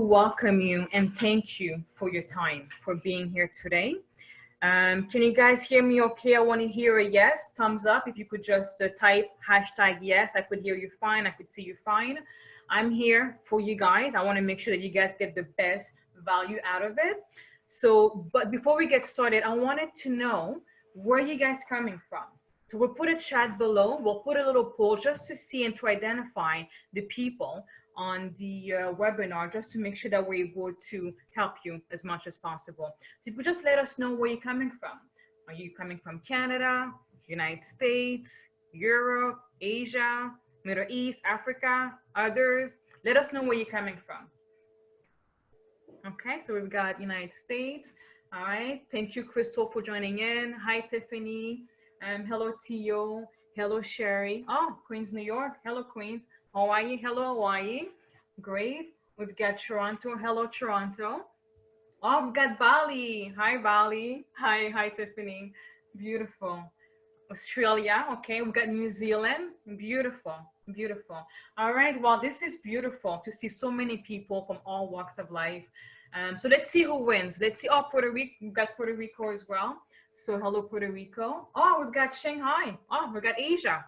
welcome you and thank you for your time, for being here today. Can you guys hear me okay? I want to hear a yes, thumbs up. If you could just type hashtag yes, I could hear you fine. I could see you fine. I'm here for you guys. I want to make sure that you guys get the best value out of it. So, but before we get started, I wanted to know where you guys coming from. So we'll put a chat below. We'll put a little poll just to see and to identify the people on the webinar, just to make sure that we're able to help you as much as possible. So if you could just let us know where you're coming from. Are you coming from Canada, United States, Europe, Asia, Middle East, Africa, others? Let us know where you're coming from. Okay, so we've got United States. All right, thank you, Crystal, for joining in. Hi, Tiffany. Hello, Tio. Hello, Sherry. Oh, Queens, New York. Hello, Queens. Hawaii. Hello, Hawaii. Great. We've got Toronto. Hello, Toronto. Oh, we've got Bali. Hi, Bali. Hi, Tiffany. Beautiful. Australia. Okay, we've got New Zealand. Beautiful. Beautiful. All right. Well, this is beautiful to see so many people from all walks of life. So let's see who wins. Let's see. Oh, Puerto Rico. We've got Puerto Rico as well. So hello, Puerto Rico. Oh, we've got Shanghai. Oh, we've got Asia.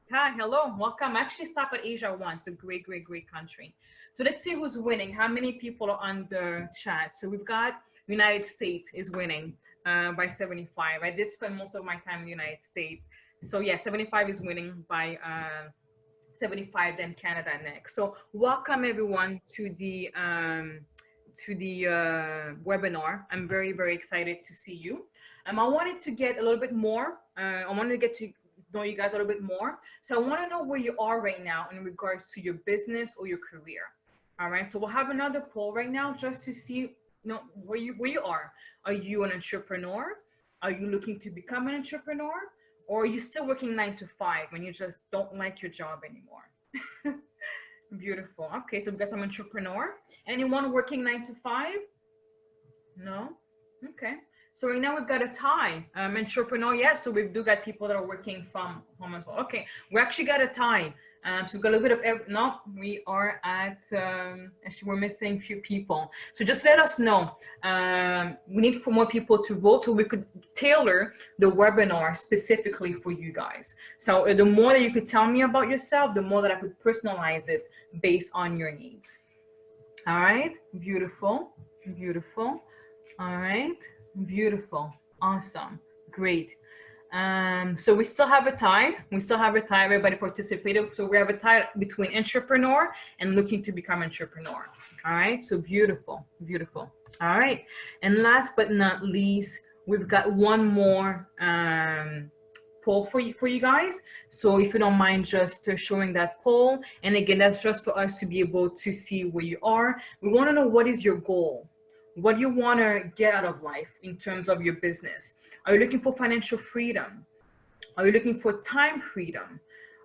Hi, hello, welcome. I actually stopped at Asia once. A great country. So let's see who's winning. How many people are on the chat? So we've got United States is winning by 75. I did spend most of my time in the United States. So yeah, 75 is winning by 75, then Canada next. So welcome everyone to the webinar. I'm very excited to see you. I wanted to get a little bit more. I wanted to get to know you guys a little bit more. So I want to know where you are right now in regards to your business or your career. All right. So we'll have another poll right now just to see, where you are. Are you an entrepreneur? Are you looking to become an entrepreneur? Or are you still working 9 to 5 when you just don't like your job anymore? Beautiful. Okay. So we've got some entrepreneur. Anyone working 9 to 5? No? Okay. So right now we've got a tie. Entrepreneur, yes. So we do got people that are working from home as well. Okay, we actually got a tie. So we've got a little bit of, no, we are at, actually we're missing a few people. So just let us know. We need for more people to vote so we could tailor the webinar specifically for you guys. So the more that you could tell me about yourself, the more that I could personalize it based on your needs. All right, beautiful, beautiful. All right. Beautiful. Awesome. Great. So we still have a tie. Everybody participated. So we have a tie between entrepreneur and looking to become entrepreneur. All right. So beautiful. Beautiful. All right. And last but not least, we've got one more poll for you guys. So if you don't mind just showing that poll. And again, that's just for us to be able to see where you are. We want to know, what is your goal? What do you want to get out of life in terms of your business? Are you looking for financial freedom? Are you looking for time freedom?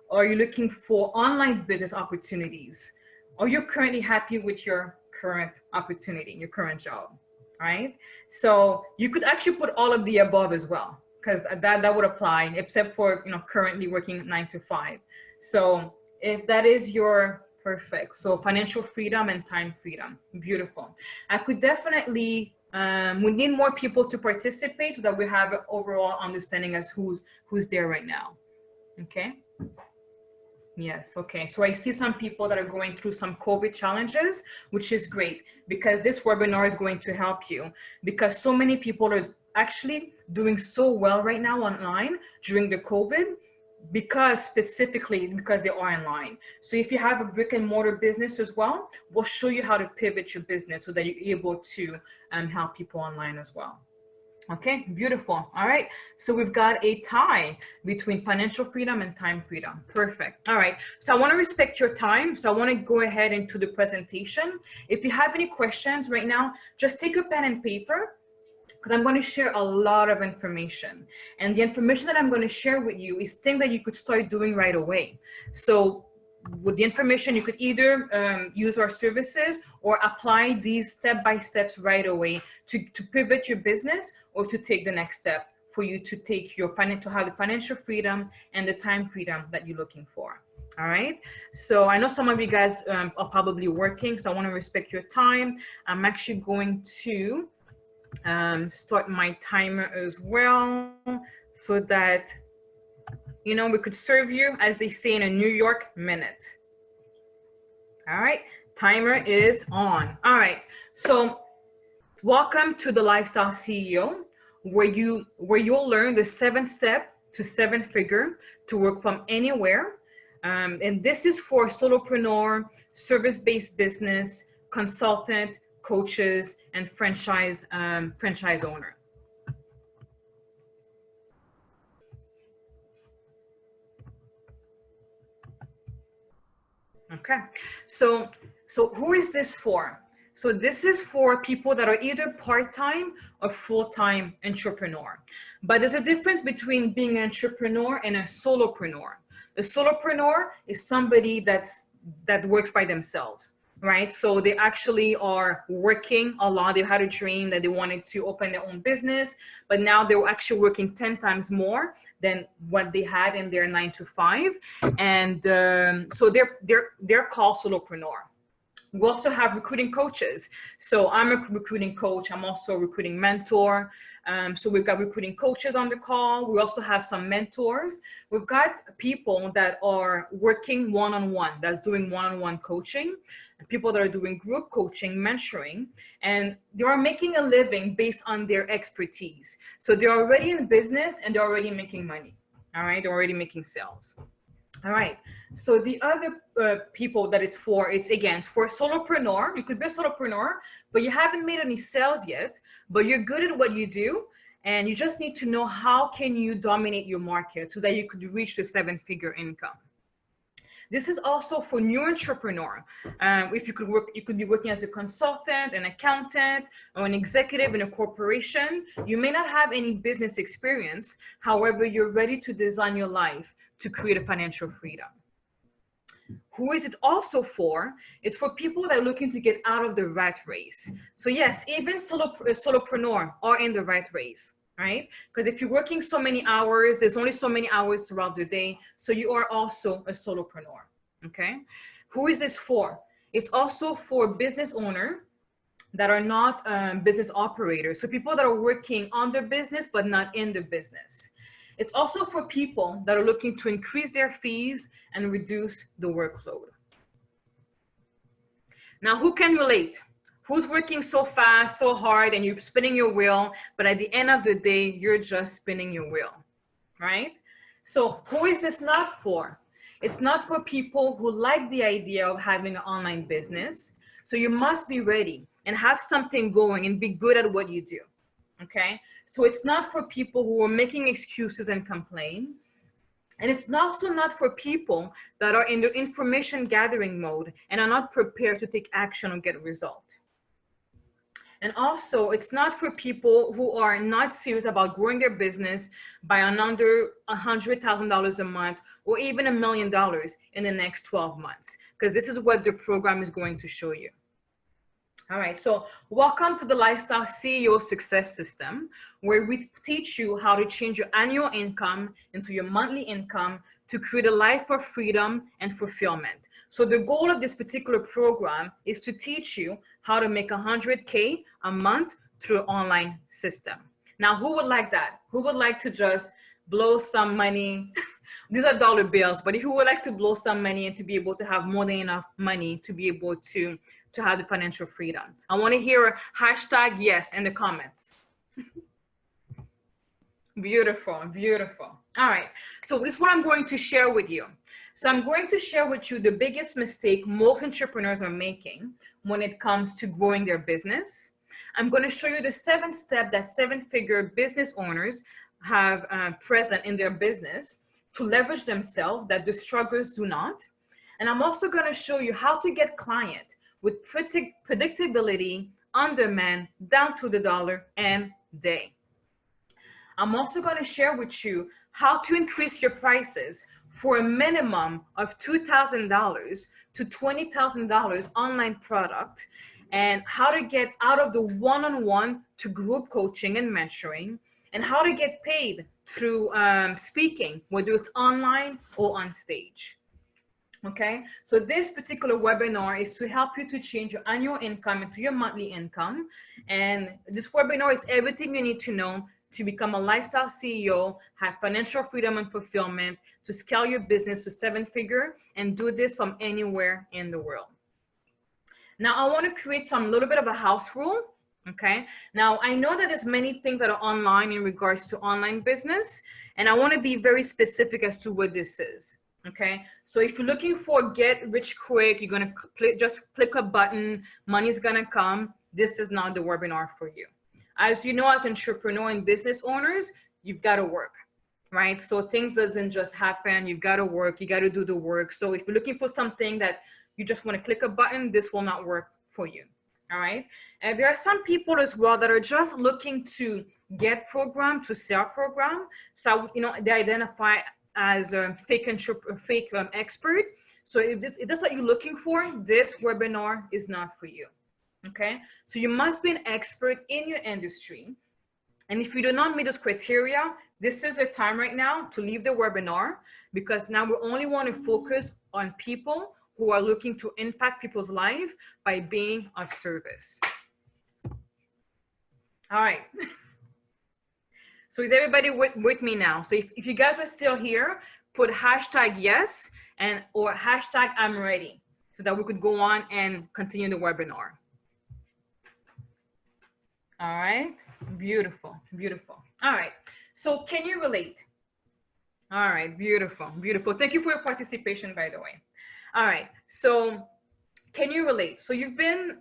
Are you looking for online business opportunities? Are you currently happy with your current opportunity, your current job, right? So you could actually put all of the above as well, because that would apply, except for, currently working 9 to 5. So if that is your perfect. So financial freedom and time freedom. Beautiful. I could definitely, we need more people to participate so that we have an overall understanding as who's there right now. Okay. Yes. Okay. So I see some people that are going through some COVID challenges, which is great, because this webinar is going to help you, because so many people are actually doing so well right now online during the COVID, because they are online. So if you have a brick and mortar business as well, we'll show you how to pivot your business so that you're able to help people online as well. Okay, beautiful. All right, so we've got a tie between financial freedom and time freedom. Perfect. All right, so I want to respect your time, so I want to go ahead into the presentation. If you have any questions right now, just take a pen and paper, because I'm going to share a lot of information. And the information that I'm going to share with you is things that you could start doing right away. So with the information, you could either use our services or apply these step-by-steps right away to pivot your business, or to take the next step for you to take your to have the financial freedom and the time freedom that you're looking for. All right. So I know some of you guys are probably working, so I want to respect your time. I'm actually going to start my timer as well so that, you know, we could serve you, as they say in a New York minute. All right. Timer is on. All right. So welcome to the Lifestyle CEO, where you'll learn the 7 step to 7 figure to work from anywhere. And this is for solopreneur, service-based business, consultant, coaches, and franchise owner. Okay, so who is this for? So this is for people that are either part-time or full-time entrepreneur. But there's a difference between being an entrepreneur and a solopreneur. A solopreneur is somebody that works by themselves, right? So they actually are working a lot. They had a dream that they wanted to open their own business, but now they're actually working 10 times more than what they had in their 9 to 5. And so they're called solopreneur. We also have recruiting coaches. So I'm a recruiting coach. I'm also a recruiting mentor. So we've got recruiting coaches on the call. We also have some mentors. We've got people that are working one-on-one, that's doing one-on-one coaching, people that are doing group coaching, mentoring, and they are making a living based on their expertise. So they're already in business and they're already making money. All right, they're already making sales. All right. So the other people that it's for, it's again for solopreneur. You could be a solopreneur, but you haven't made any sales yet, but you're good at what you do. And you just need to know how can you dominate your market so that you could reach the 7-figure income. This is also for new entrepreneur. If you could work, you could be working as a consultant, an accountant, or an executive in a corporation. You may not have any business experience. However, you're ready to design your life to create a financial freedom. Who is it also for? It's for people that are looking to get out of the rat race. So yes, even solopreneur are in the rat race, right? Because if you're working so many hours, there's only so many hours throughout the day. So you are also a solopreneur, okay? Who is this for? It's also for business owner that are not business operators. So people that are working on their business, but not in the business. It's also for people that are looking to increase their fees and reduce the workload. Now, who can relate? Who's working so fast, so hard, and you're spinning your wheel, but at the end of the day, you're just spinning your wheel, right? So who is this not for? It's not for people who like the idea of having an online business. So you must be ready and have something going and be good at what you do. Okay, so it's not for people who are making excuses and complain. And it's also not for people that are in the information gathering mode and are not prepared to take action or get a result. And also, it's not for people who are not serious about growing their business by under $100,000 a month or even $1 million in the next 12 months, because this is what the program is going to show you. All right, so welcome to the Lifestyle CEO Success System, where we teach you how to change your annual income into your monthly income to create a life of freedom and fulfillment. So the goal of this particular program is to teach you how to make 100K a month through an online system. Now, who would like that? Who would like to just blow some money? These are dollar bills, but if you would like to blow some money and to be able to have more than enough money to be able to have the financial freedom. I want to hear a hashtag yes in the comments. Beautiful, beautiful. All right, so this is what I'm going to share with you. So I'm going to share with you the biggest mistake most entrepreneurs are making when it comes to growing their business. I'm going to show you the 7 steps that 7-figure business owners have present in their business to leverage themselves that the strugglers do not. And I'm also going to show you how to get clients with predictability, on demand, down to the dollar and day. I'm also going to share with you how to increase your prices for a minimum of $2,000 to $20,000 online product, and how to get out of the one-on-one to group coaching and mentoring, and how to get paid through speaking, whether it's online or on stage. Okay, so this particular webinar is to help you to change your annual income into your monthly income. And this webinar is everything you need to know to become a lifestyle CEO, have financial freedom and fulfillment, to scale your business to 7-figure, and do this from anywhere in the world. Now, I want to create some little bit of a house rule. Okay, now I know that there's many things that are online in regards to online business, and I want to be very specific as to what this is. Okay, so if you're looking for get rich quick, you're gonna just click a button, money's gonna come. This is not the webinar for you. As you know, as entrepreneur and business owners, you've got to work, right? So things doesn't just happen. You've got to work. You got to do the work. So if you're looking for something that you just want to click a button, this will not work for you. All right. And there are some people as well that are just looking to get program, to sell program. So, you know, they identify as a fake expert. So if that's what you're looking for, this webinar is not for you. Okay. So you must be an expert in your industry. And if you do not meet those criteria, this is the time right now to leave the webinar, because now we only want to focus on people who are looking to impact people's life by being of service. All right. So is everybody with me now? So if you guys are still here, put hashtag yes and or hashtag I'm ready so that we could go on and continue the webinar. All right. Beautiful, beautiful. All right. So can you relate? All right. Beautiful, beautiful. Thank you for your participation, by the way. All right. So can you relate? So you've been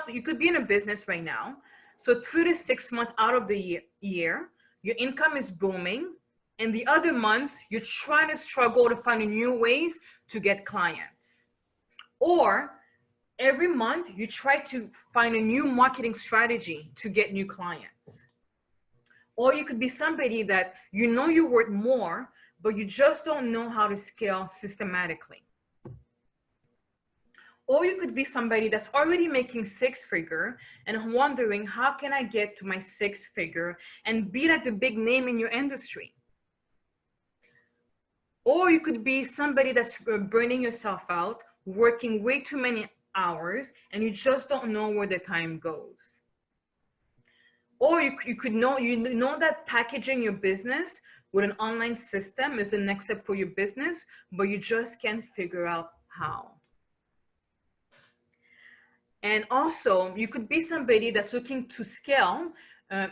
you could be in a business right now. So 3 to 6 months out of the year, your income is booming. And the other months, you're trying to struggle to find new ways to get clients. Or every month you try to find a new marketing strategy to get new clients. Or you could be somebody that you know you're worth more, but you just don't know how to scale systematically. Or you could be somebody that's already making 6-figure and wondering, how can I get to my 6-figure and be like the big name in your industry? Or you could be somebody that's burning yourself out, working way too many hours, and you just don't know where the time goes. Or you know that packaging your business with an online system is the next step for your business, but you just can't figure out how. And also, you could be somebody that's looking to scale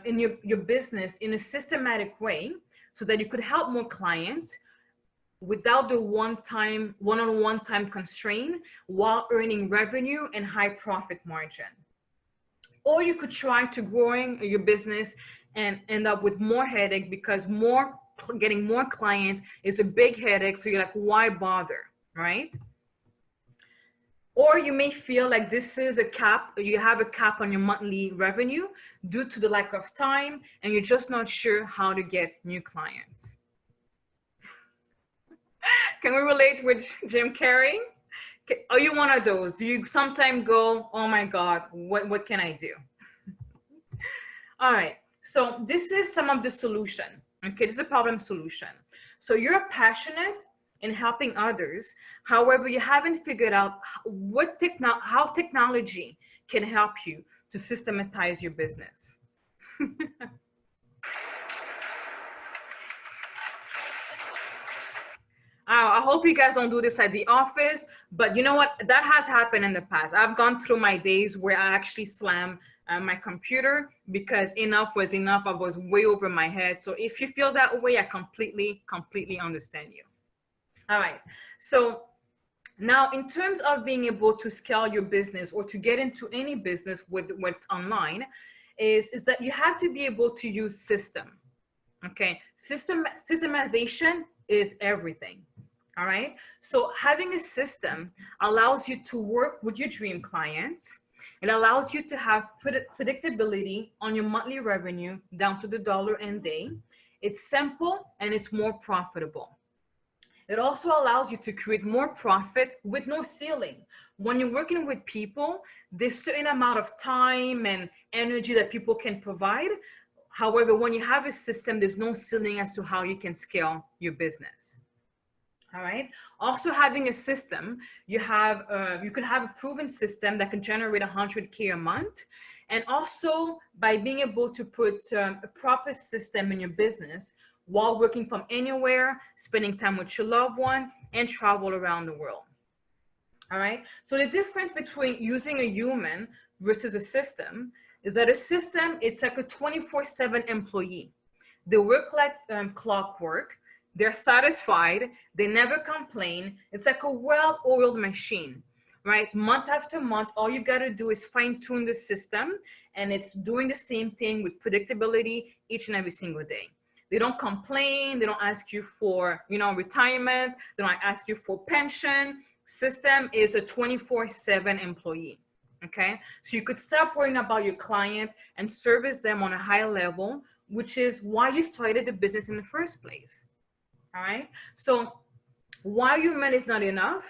in your business in a systematic way so that you could help more clients without the one-on-one time constraint while earning revenue and high profit margin. Or you could try to growing your business and end up with more headache because getting more clients is a big headache. So you're like, why bother, right? Or you may feel like this is a cap, you have a cap on your monthly revenue due to the lack of time, and you're just not sure how to get new clients. Can we relate with Jim Carrey? Are you one of those? Do you sometimes go, oh my God, what can I do? All right, so this is some of the solution. Okay, this is a problem solution. So you're passionate in helping others. However, you haven't figured out how technology can help you to systematize your business. I hope you guys don't do this at the office, but you know what? That has happened in the past. I've gone through my days where I actually slam my computer because enough was enough. I was way over my head. So if you feel that way, I completely understand you. All right. So now in terms of being able to scale your business or to get into any business with what's online is that you have to be able to use system. Okay. Systemization is everything. All right. So having a system allows you to work with your dream clients. It allows you to have predictability on your monthly revenue down to the dollar and day. It's simple and it's more profitable. It also allows you to create more profit with no ceiling. When you're working with people, there's a certain amount of time and energy that people can provide. However, when you have a system, there's no ceiling as to how you can scale your business. All right. Also, having a system, you could have a proven system that can generate 100K a month, and also by being able to put a proper system in your business while working from anywhere, spending time with your loved one, and travel around the world. All right. So the difference between using a human versus a system is that a system, it's like a 24/7 employee. They work like clockwork. They're satisfied. They never complain. It's like a well-oiled machine, right? Month after month, all you got to do is fine-tune the system, and it's doing the same thing with predictability each and every single day. They don't complain. They don't ask you for, retirement. They don't ask you for pension. System is a 24/7 employee. Okay. So you could stop worrying about your client and service them on a high level, which is why you started the business in the first place. All right. So why human is not enough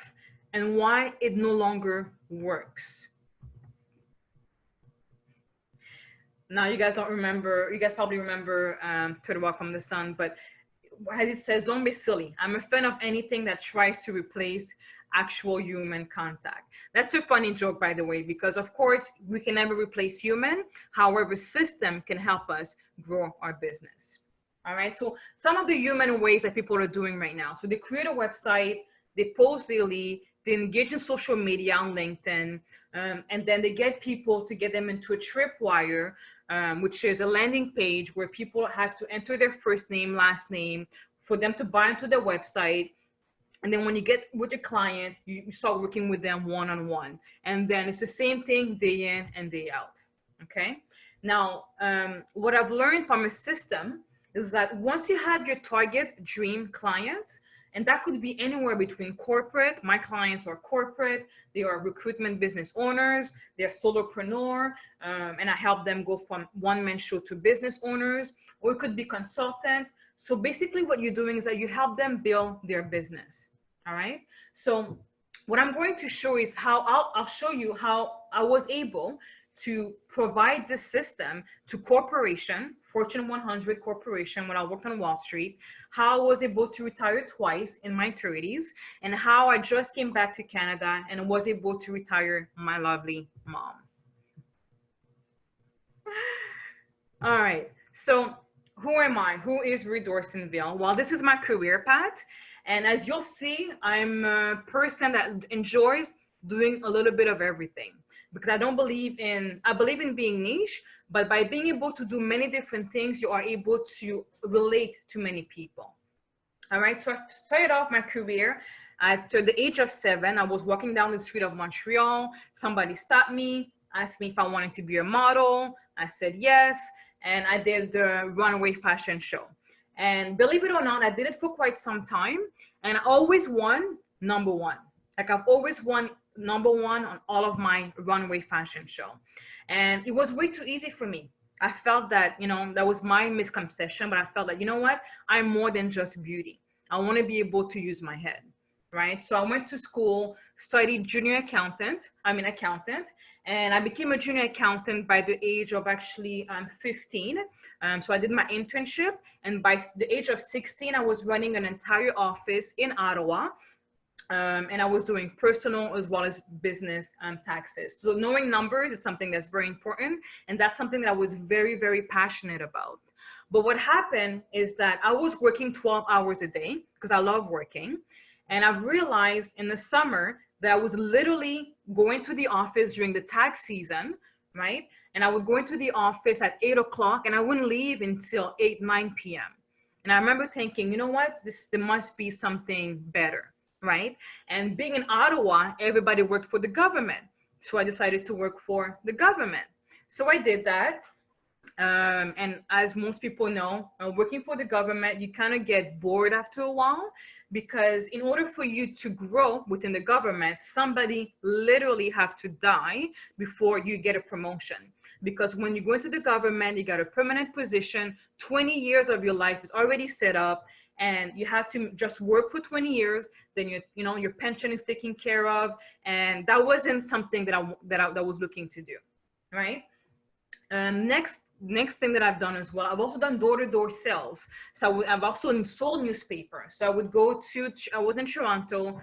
and why it no longer works. Now you guys don't remember, you guys probably remember To the Walk from the Sun, but as it says, don't be silly. I'm a fan of anything that tries to replace actual human contact. That's a funny joke, by the way, because of course we can never replace human. However, system can help us grow our business. All right. So some of the human ways that people are doing right now. So they create a website, they post daily, they engage in social media on LinkedIn, and then they get people to get them into a tripwire, which is a landing page where people have to enter their first name, last name for them to buy into their website. And then when you get with your client, you start working with them one-on-one. And then it's the same thing day in and day out. Okay. Now, what I've learned from a system is that once you have your target dream clients, and that could be anywhere between corporate, my clients are corporate, they are recruitment business owners, they're solopreneur, and I help them go from one-man show to business owners, or it could be consultant. So basically what you're doing is that you help them build their business. All right. So what I'm going to show is how I'll show you how I was able to provide this system to corporation, Fortune 100 corporation, when I worked on Wall Street, how I was able to retire twice in my 30s, and how I just came back to Canada and was able to retire my lovely mom. All right. So who am I? Who is Ruth Dorsenville? Well, this is my career path. And as you'll see, I'm a person that enjoys doing a little bit of everything, because I believe in being niche, but by being able to do many different things, you are able to relate to many people. All right. So I started off my career at the age of 7. I was walking down the street of Montreal. Somebody stopped me, asked me if I wanted to be a model. I said yes. And I did the runway fashion show. And believe it or not, I did it for quite some time. And I always won number one. Like I've always won number one on all of my runway fashion show. And it was way too easy for me. I felt that, that was my misconception, but I felt that, you know what? I'm more than just beauty. I want to be able to use my head, right? So I went to school, studied accountant, and I became a junior accountant by the age of actually 15. So I did my internship, and by the age of 16, I was running an entire office in Ottawa. And I was doing personal as well as business taxes. So knowing numbers is something that's very important. And that's something that I was very, very passionate about. But what happened is that I was working 12 hours a day because I love working. And I've realized in the summer that I was literally going to the office during the tax season, right? And I would go into the office at 8 o'clock and I wouldn't leave until 8, 9 p.m. And I remember thinking, you know what, there must be something better, right? And being in Ottawa, everybody worked for the government. So I decided to work for the government. So I did that. And as most people know, working for the government, you kind of get bored after a while, because in order for you to grow within the government, somebody literally have to die before you get a promotion. Because when you go into the government, you got a permanent position, 20 years of your life is already set up, and you have to just work for 20 years, then your pension is taken care of. And that wasn't something that I was looking to do, right? Next, next thing that I've done as well, I've also done door-to-door sales. So I've also sold newspaper. So I would go to, I was in Toronto,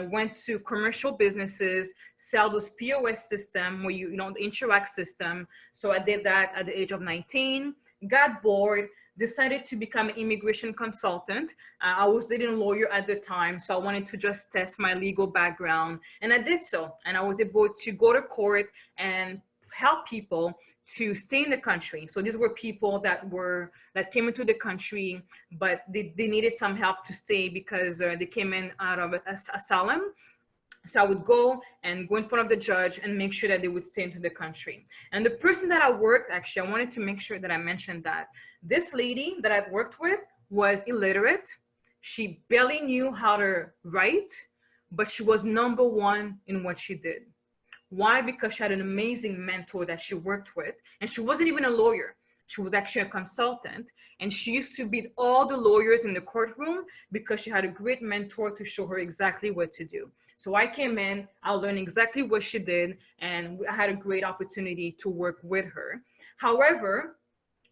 went to commercial businesses, sell those POS system where the Interac system. So I did that at the age of 19, got bored, decided to become an immigration consultant. I was dating a lawyer at the time, so I wanted to just test my legal background, and I did so. And I was able to go to court and help people to stay in the country. So these were people that came into the country, but they needed some help to stay because they came in out of asylum. So I would go in front of the judge and make sure that they would stay into the country. And the person that I worked, actually, I wanted to make sure that I mentioned that this lady that I've worked with was illiterate. She barely knew how to write, but she was number one in what she did. Why? Because she had an amazing mentor that she worked with, and she wasn't even a lawyer. She was actually a consultant, and she used to beat all the lawyers in the courtroom because she had a great mentor to show her exactly what to do. So I came in, I learned exactly what she did, and I had a great opportunity to work with her. However,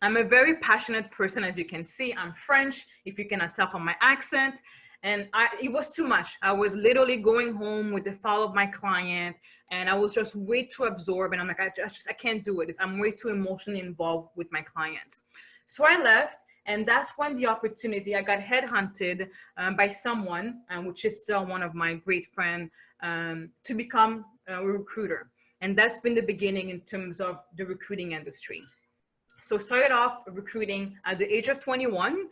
I'm a very passionate person, as you can see. I'm French, if you cannot tell from my accent. And it was too much. I was literally going home with the file of my client, and I was just way too absorbed. And I'm like, I can't do it. I'm way too emotionally involved with my clients. So I left, and that's when the opportunity, I got headhunted by someone, which is still one of my great friends, to become a recruiter. And that's been the beginning in terms of the recruiting industry. So started off recruiting at the age of 21.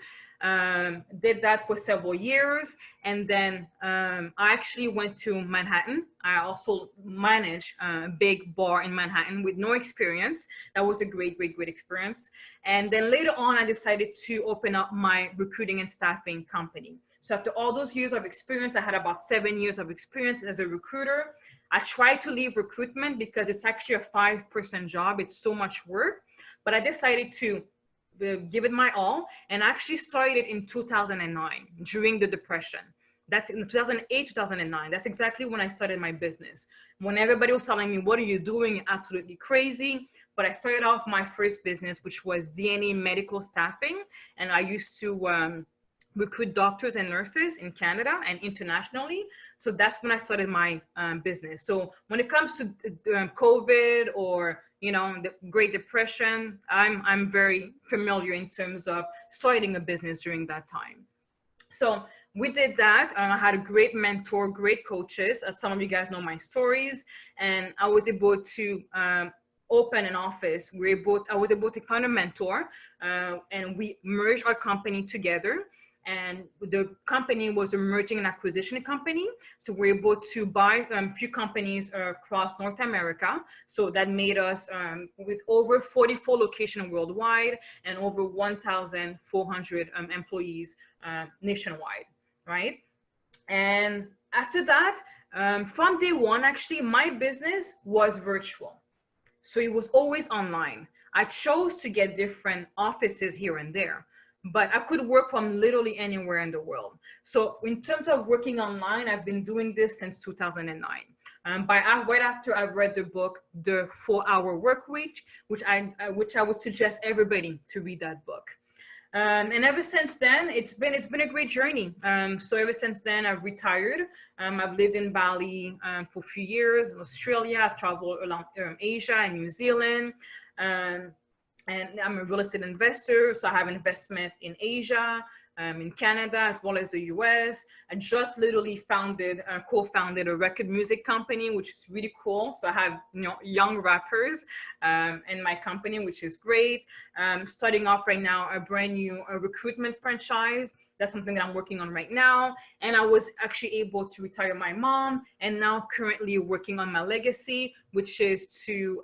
Did that for several years, and then I actually went to Manhattan. I also managed a big bar in Manhattan with no experience. That was a great experience. And then later on, I decided to open up my recruiting and staffing company. So after all those years of experience, I had about 7 years of experience as a recruiter. I tried to leave recruitment because it's actually a 5% job. It's so much work, but I decided to give it my all, and actually started in 2009 during the depression. That's in 2008, 2009. That's exactly when I started my business. When everybody was telling me, what are you doing? You're absolutely crazy. But I started off my first business, which was DNA medical staffing. And I used to recruit doctors and nurses in Canada and internationally. So that's when I started my business. So when it comes to COVID or the Great Depression, I'm very familiar in terms of starting a business during that time. So we did that. I had a great mentor, great coaches. As some of you guys know my stories, and I was able to open an office. I was able to find a mentor, and we merged our company together. And the company was a merging and acquisition company. So we're able to buy a few companies across North America. So that made us with over 44 locations worldwide and over 1,400 employees nationwide, right? And after that, from day one, actually, my business was virtual. So it was always online. I chose to get different offices here and there, but I could work from literally anywhere in the world. So in terms of working online, I've been doing this since 2009. Right after I've read the book, The 4-Hour Workweek, which I would suggest everybody to read that book. And ever since then, it's been a great journey. So ever since then, I've retired. I've lived in Bali for a few years, in Australia. I've traveled around Asia and New Zealand. And I'm a real estate investor, so I have investment in Asia, in Canada, as well as the US. I just literally co-founded a record music company, which is really cool. So I have young rappers in my company, which is great. Starting off right now a brand new recruitment franchise. That's something that I'm working on right now. And I was actually able to retire my mom, and now currently working on my legacy, which is to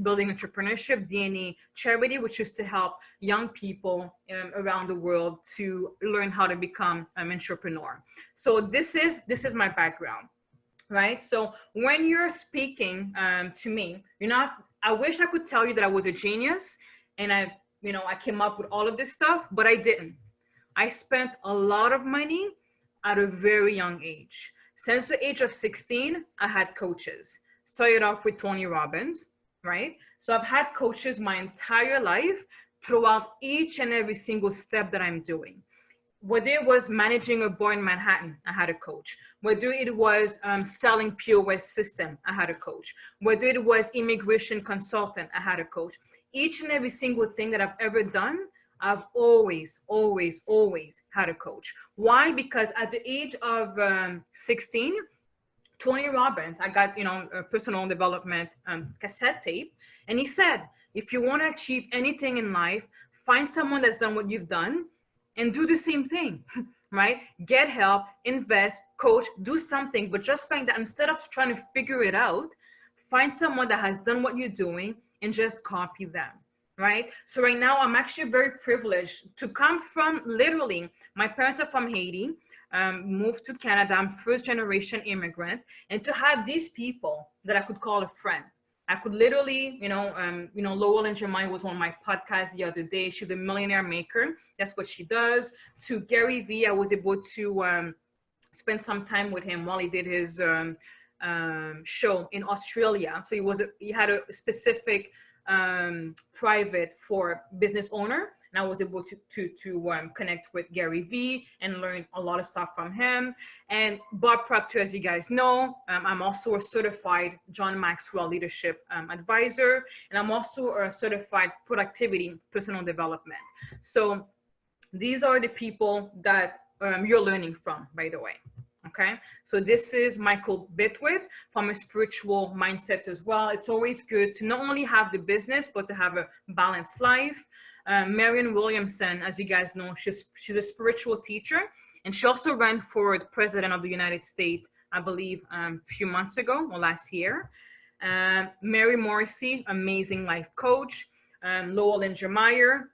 building entrepreneurship, DNA charity, which is to help young people around the world to learn how to become an entrepreneur. So this is my background, right? So when you're speaking to me, I wish I could tell you that I was a genius and I came up with all of this stuff, but I didn't. I spent a lot of money at a very young age. Since the age of 16, I had coaches. Started off with Tony Robbins, right? So I've had coaches my entire life throughout each and every single step that I'm doing. Whether it was managing a bar in Manhattan, I had a coach. Whether it was selling POS system, I had a coach. Whether it was immigration consultant, I had a coach. Each and every single thing that I've ever done, I've always, always, always had a coach. Why? Because at the age of 16, Tony Robbins, I got, a personal development cassette tape. And he said, if you want to achieve anything in life, find someone that's done what you've done and do the same thing, right? Get help, invest, coach, do something, but just find that instead of trying to figure it out, find someone that has done what you're doing and just copy them, right? So right now, I'm actually very privileged to come from literally, my parents are from Haiti, moved to Canada. I'm first generation immigrant, and to have these people that I could call a friend. I could literally, Lowell and Jeremiah was on my podcast the other day. She's a millionaire maker. That's what she does. To Gary Vee, I was able to spend some time with him while he did his show in Australia. So he had a specific private for business owner, and I was able to connect with Gary Vee and learn a lot of stuff from him. And Bob Proctor, as you guys know, I'm also a certified John Maxwell leadership advisor, and I'm also a certified productivity personal development. So these are the people that you're learning from, by the way. Okay, so this is Michael Bitwith from a spiritual mindset as well. It's always good to not only have the business, but to have a balanced life. Marianne Williamson, as you guys know, she's a spiritual teacher, and she also ran for the president of the United States, I believe, a few months ago or last year. Mary Morrissey, amazing life coach. Lowell Lingermeyer,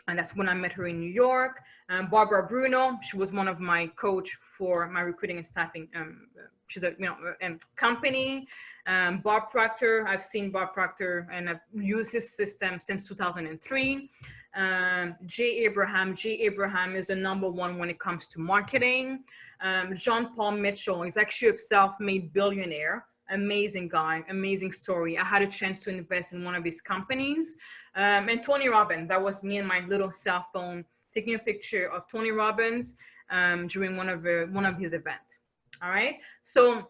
and that's when I met her in New York. Barbara Bruno, she was one of my coach for my recruiting and staffing. She's a company. Bob Proctor, I've seen Bob Proctor and I've used his system since 2003. Jay Abraham is the #1 when it comes to marketing. John Paul Mitchell is actually a self-made billionaire. Amazing guy, amazing story. I had a chance to invest in one of his companies. And Tony Robbins, that was me and my little cell phone taking a picture of Tony Robbins during one of his events. All right. So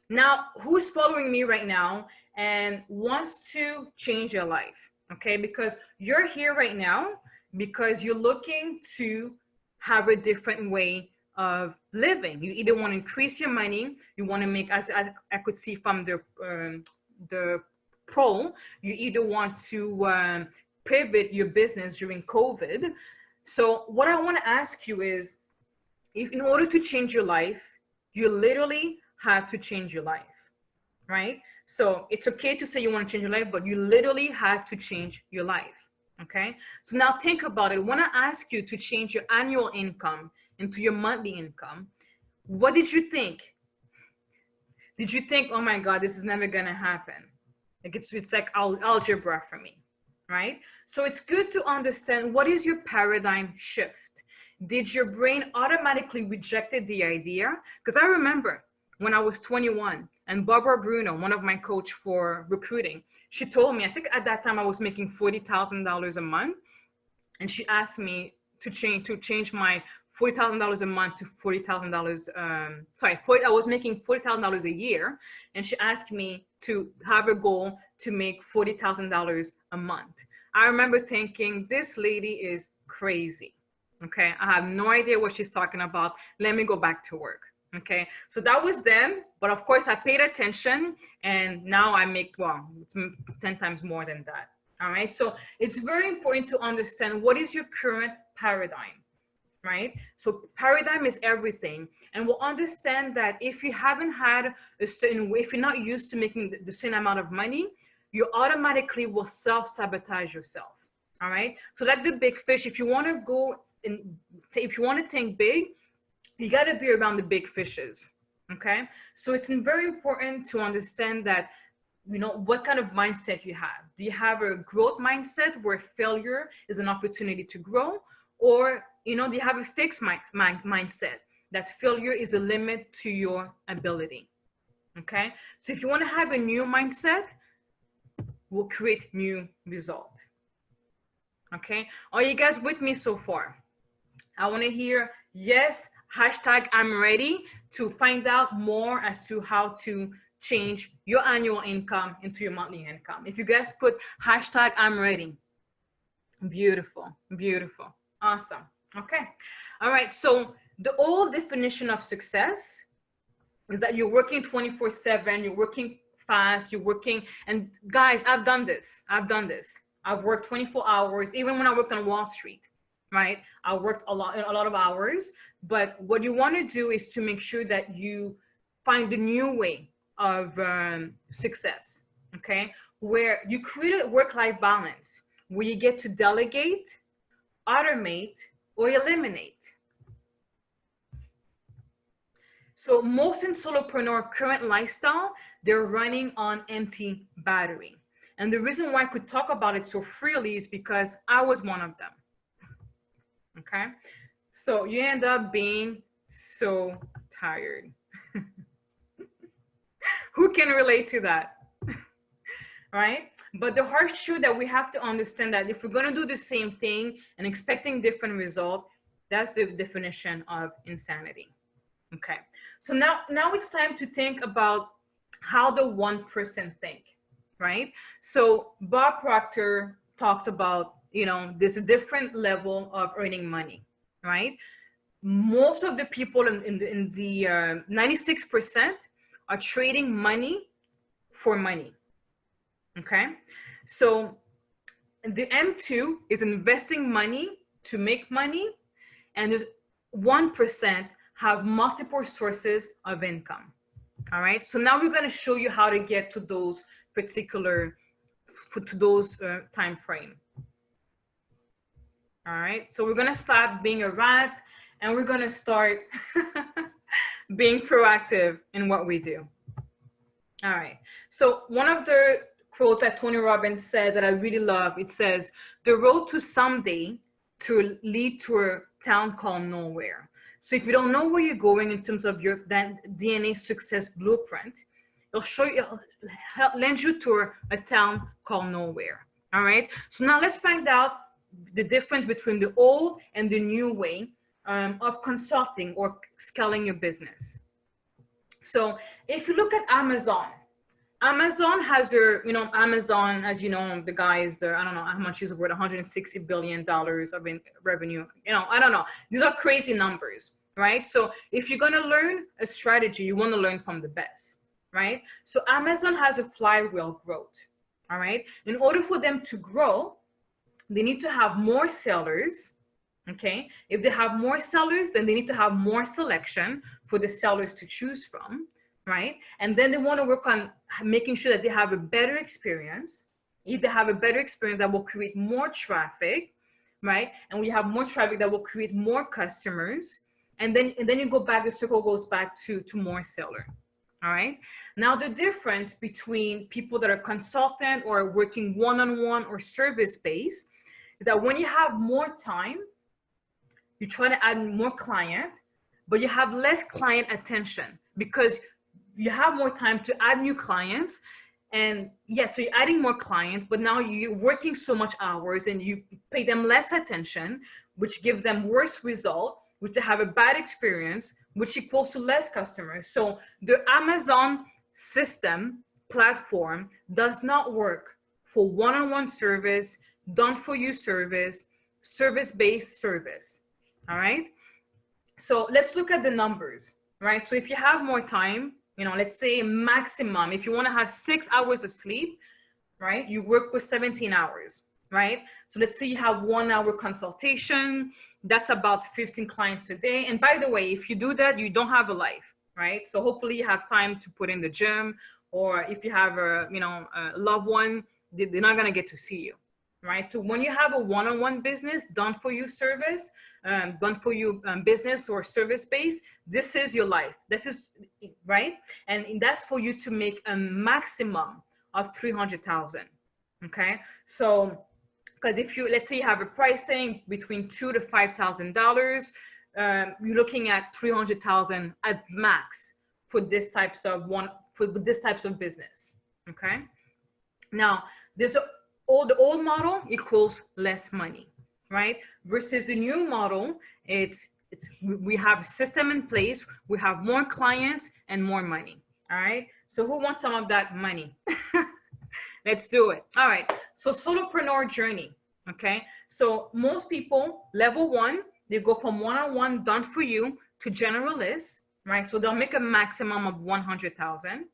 now, who's following me right now and wants to change your life? Okay, because you're here right now because you're looking to have a different way of living. You either want to increase your money, you want to make, as I could see from the poll, you either want to pivot your business during COVID. So what I want to ask you is, if in order to change your life, you literally have to change your life, right? So it's okay to say you want to change your life, but you literally have to change your life, okay? So now think about it. When I ask you to change your annual income into your monthly income, what did you think? Did you think, oh my God, this is never gonna happen? Like it's like algebra for me, right? So it's good to understand, what is your paradigm shift? Did your brain automatically rejected the idea? Because I remember when I was 21 and Barbara Bruno, one of my coach for recruiting, she told me, I think at that time I was making $40,000 a month. And she asked me to change my $40,000 a month to $40,000. I was making $40,000 a year. And she asked me to have a goal to make $40,000 a month. I remember thinking, this lady is crazy. Okay, I have no idea what she's talking about. Let me go back to work. Okay, so that was then, but of course I paid attention and now I make, well, it's 10 times more than that. All right, so it's very important to understand what is your current paradigm, right? So paradigm is everything. And we'll understand that if you haven't had a certain way, if you're not used to making the same amount of money, you automatically will self-sabotage yourself. All right, so like the big fish, if you want to go and if you want to think big, you got to be around the big fishes. Okay, so it's very important to understand that, you know, what kind of mindset you have. Do you have a growth mindset where failure is an opportunity to grow? Or, you know, do you have a fixed mindset that failure is a limit to your ability? Okay, so if you want to have a new mindset, will create new result. Okay, are you guys with me so far? I want to hear yes, hashtag I'm ready to find out more as to how to change your annual income into your monthly income. If you guys put hashtag I'm ready. Beautiful, beautiful, awesome. Okay, all right, so the old definition of success is that you're working 24/7, you're working fast, you're working, and guys, I've done this. I've worked 24 hours, even when I worked on Wall Street, right? I worked a lot of hours, but what you want to do is to make sure that you find a new way of success, okay? Where you create a work-life balance, where you get to delegate, automate, or eliminate. So most in solopreneur current lifestyle, they're running on empty battery. And the reason why I could talk about it so freely is because I was one of them. Okay. So you end up being so tired. Who can relate to that? Right? But the harsh truth that we have to understand that if we're going to do the same thing and expecting different result, that's the definition of insanity. Okay, so now it's time to think about how the one person think, right? So Bob Proctor talks about, there's a different level of earning money, right? Most of the people in the 96% are trading money for money. Okay, so the M2 is investing money to make money, and the 1% have multiple sources of income. All right, so now we're going to show you how to get to those particular time frame. All right, so we're going to stop being a rat and we're going to start being proactive in what we do. All right, so one of the quotes that Tony Robbins said that I really love, it says, the road to someday to lead to a town called nowhere. So if you don't know where you're going in terms of your DNA success blueprint, it'll show you, lend you to a town called nowhere. All right. So now let's find out the difference between the old and the new way of consulting or scaling your business. So if you look at Amazon has their, Amazon, as you know, the guy is there, I don't know how much he's worth, $160 billion of revenue. I don't know. These are crazy numbers, right? So if you're going to learn a strategy, you want to learn from the best, right? So Amazon has a flywheel growth, all right? In order for them to grow, they need to have more sellers, okay? If they have more sellers, then they need to have more selection for the sellers to choose from, right? And then they want to work on making sure that they have a better experience. If they have a better experience, that will create more traffic, right? And we have more traffic, that will create more customers. And then you go back, the circle goes back to more seller. All right. Now the difference between people that are consultant or working one-on-one or service-based is that when you have more time, you try to add more client, but you have less client attention because you have more time to add new clients. And yes, so you're adding more clients, but now you're working so much hours and you pay them less attention, which gives them worse result, which they have a bad experience, which equals to less customers. So the Amazon system platform does not work for one-on-one service, done for you service, service-based service. All right. So let's look at the numbers, right? So if you have more time, let's say maximum, if you want to have 6 hours of sleep, right? You work with 17 hours, right? So let's say you have 1 hour consultation, that's about 15 clients a day. And by the way, if you do that, you don't have a life, right? So hopefully you have time to put in the gym, or if you have a loved one, they're not going to get to see you, right? So when you have a one-on-one business, done for you service, done for you business or service based, this is your life. This is right. And that's for you to make a maximum of 300,000. Okay. So, because if you, let's say you have a pricing between $2,000 to $5,000, you're looking at 300,000 at max for this types of business. Okay. Now, There's the old model equals less money, right? Versus the new model, we have a system in place, we have more clients and more money. All right. So who wants some of that money? Let's do it. All right. So solopreneur journey. Okay. So most people, level one, they go from one-on-one done for you to generalist, right? So they'll make a maximum of 100,000.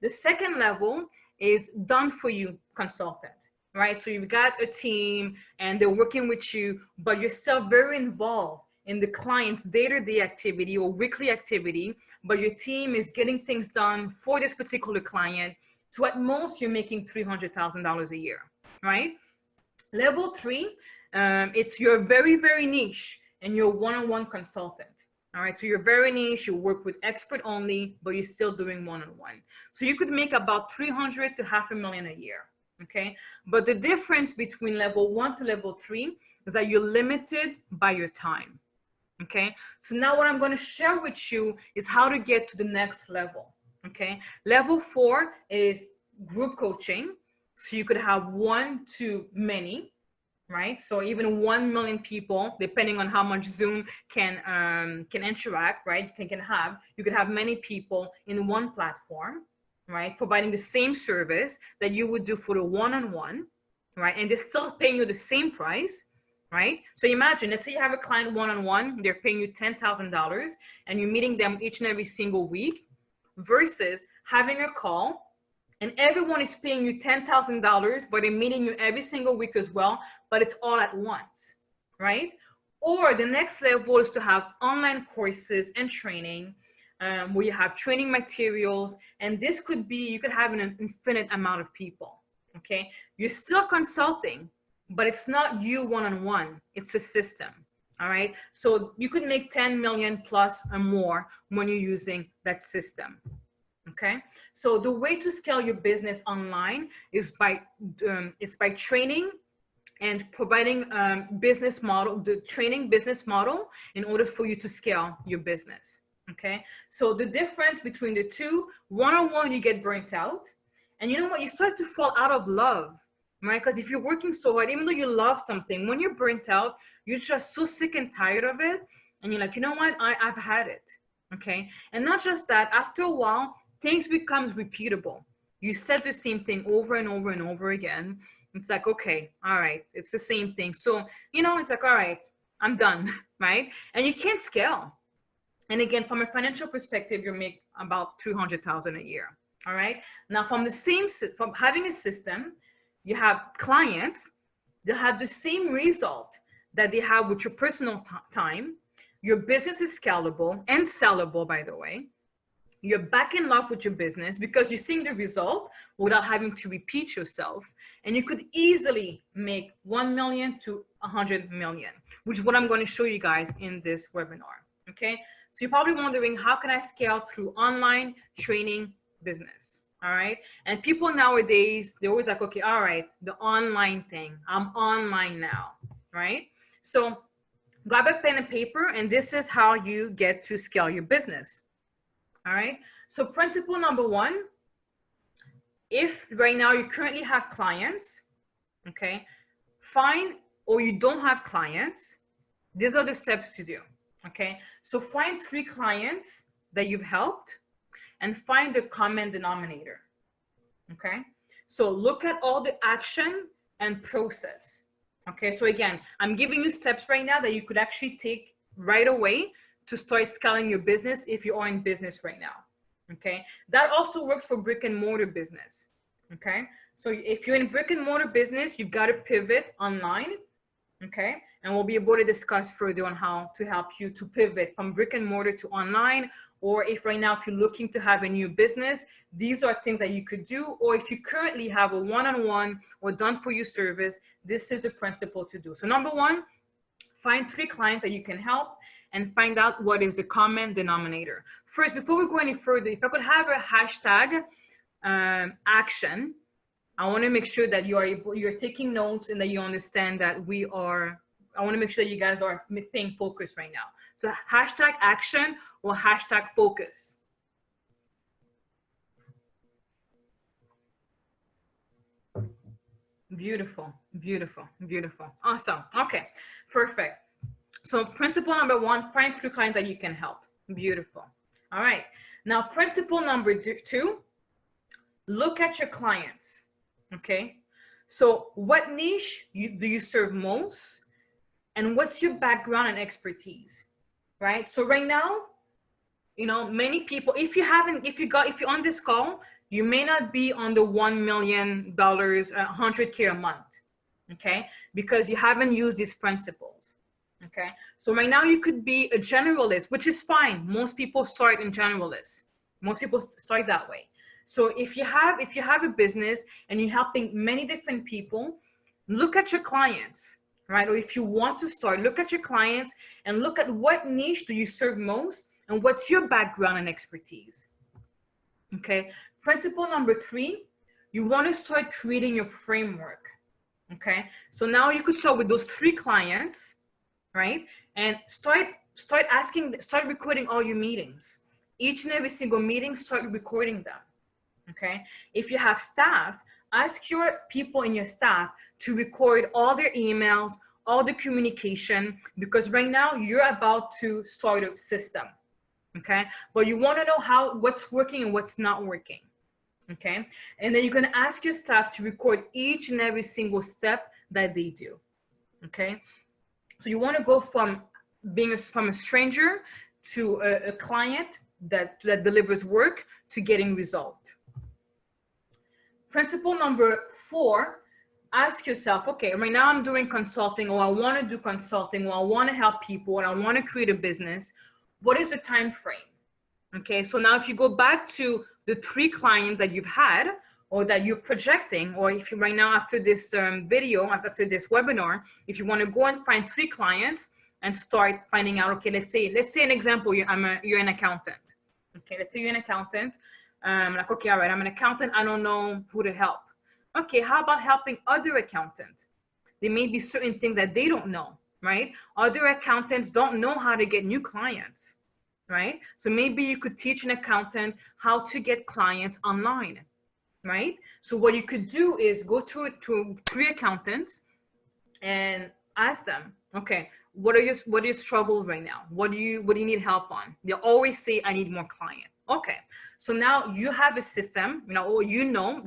The second level is done for you consultant, right? So you've got a team and they're working with you, but you're still very involved in the client's day-to-day activity or weekly activity, but your team is getting things done for this particular client. So at most you're making $300,000 a year, right? Level three, it's you're very, very niche and you're one-on-one consultant. All right, so you're very niche, you work with expert only, but you're still doing one-on-one. So you could make about 300 to $500,000 a year, okay? But the difference between level one to level three is that you're limited by your time, okay? So now what I'm gonna share with you is how to get to the next level, okay? Level four is group coaching. So you could have one to many, right? So even 1 million people, depending on how much Zoom can interact, right? You could have many people in one platform, right? Providing the same service that you would do for the one-on-one, right? And they're still paying you the same price, right? So imagine, let's say you have a client one-on-one, they're paying you $10,000 and you're meeting them each and every single week versus having a call and everyone is paying you $10,000, but they're meeting you every single week as well, but it's all at once, right? Or the next level is to have online courses and training where you have training materials. And this could be, you could have an infinite amount of people, okay? You're still consulting, but it's not you one-on-one, it's a system, all right? So you could make 10 million plus or more when you're using that system. Okay, so the way to scale your business online is by training and providing the training business model in order for you to scale your business. Okay, so the difference between the two, one-on-one, you get burnt out, and you know what? You start to fall out of love, right? Because if you're working so hard, even though you love something, when you're burnt out, you're just so sick and tired of it, and you're like, you know what? I've had it. Okay, and not just that. After a while, things becomes repeatable. You said the same thing over and over and over again. It's like, okay, all right, it's the same thing. So, you know, it's like, all right, I'm done, right? And you can't scale. And again, from a financial perspective, you make about 200,000 a year. All right. Now, from having a system, you have clients that have the same result that they have with your personal time. Your business is scalable and sellable, by the way. You're back in love with your business because you're seeing the result without having to repeat yourself. And you could easily make 1 million to 100 million, which is what I'm going to show you guys in this webinar. Okay. So you're probably wondering, how can I scale through online training business? All right. And people nowadays, they're always like, okay, all right, the online thing, I'm online now. Right. So grab a pen and paper, and this is how you get to scale your business. All right. So principle number one, if right now you currently have clients, okay, or you don't have clients, these are the steps to do. Okay. So find 3 clients that you've helped and find the common denominator. Okay. So look at all the action and process. Okay. So again, I'm giving you steps right now that you could actually take right away to start scaling your business if you are in business right now. Okay. That also works for brick and mortar business. Okay. So if you're in brick and mortar business, you've got to pivot online. Okay. And we'll be able to discuss further on how to help you to pivot from brick and mortar to online. Or if right now, if you're looking to have a new business, these are things that you could do. Or if you currently have a one-on-one or done for you service, this is a principle to do. So number one, find 3 clients that you can help and find out what is the common denominator. First, before we go any further, if I could have a hashtag action, I want to make sure that you're taking notes and that you understand that I want to make sure that you guys are paying focus right now. So hashtag action or hashtag focus. Beautiful, beautiful, beautiful. Awesome. Okay, perfect. So principle number one, find three clients that you can help. Beautiful. All right. Now, principle number two, look at your clients. Okay. So what niche do you serve most? And what's your background and expertise? Right. So right now, many people, if you're on this call, you may not be on the $1 million, 100K a month. Okay. Because you haven't used these principles. Okay. So right now you could be a generalist, which is fine. Most people start in generalists. Most people start that way. So if you have a business and you're helping many different people, look at your clients, right? Or if you want to start, look at your clients and look at what niche do you serve most and what's your background and expertise. Okay. Principle number three, you want to start creating your framework. Okay. So now you could start with those three clients, right? And start recording all your meetings. Each and every single meeting, start recording them. Okay. If you have staff, ask your people in your staff to record all their emails, all the communication, because right now you're about to start a system. Okay. But you want to know what's working and what's not working. Okay. And then you're going to ask your staff to record each and every single step that they do. Okay. So you want to go from from a stranger to a client that delivers work to getting result. Principle number four, ask yourself, okay, right now I'm doing consulting, or I want to do consulting, or I want to help people, and I want to create a business. What is the time frame? Okay, so now if you go back to the three clients that you've had or that you're projecting, or if you right now after this video, after this webinar, if you want to go and find three clients and start finding out, okay, let's say an example, you're an accountant. Okay, let's say you're an accountant. Like, okay, all right, I'm an accountant. I don't know who to help. Okay, how about helping other accountants? There may be certain things that they don't know, right? Other accountants don't know how to get new clients, right? So maybe you could teach an accountant how to get clients online, right? So what you could do is go to three accountants and ask them, okay, what are your struggles right now? What do you need help on? They always say, I need more clients. Okay, so now you have a system, or you know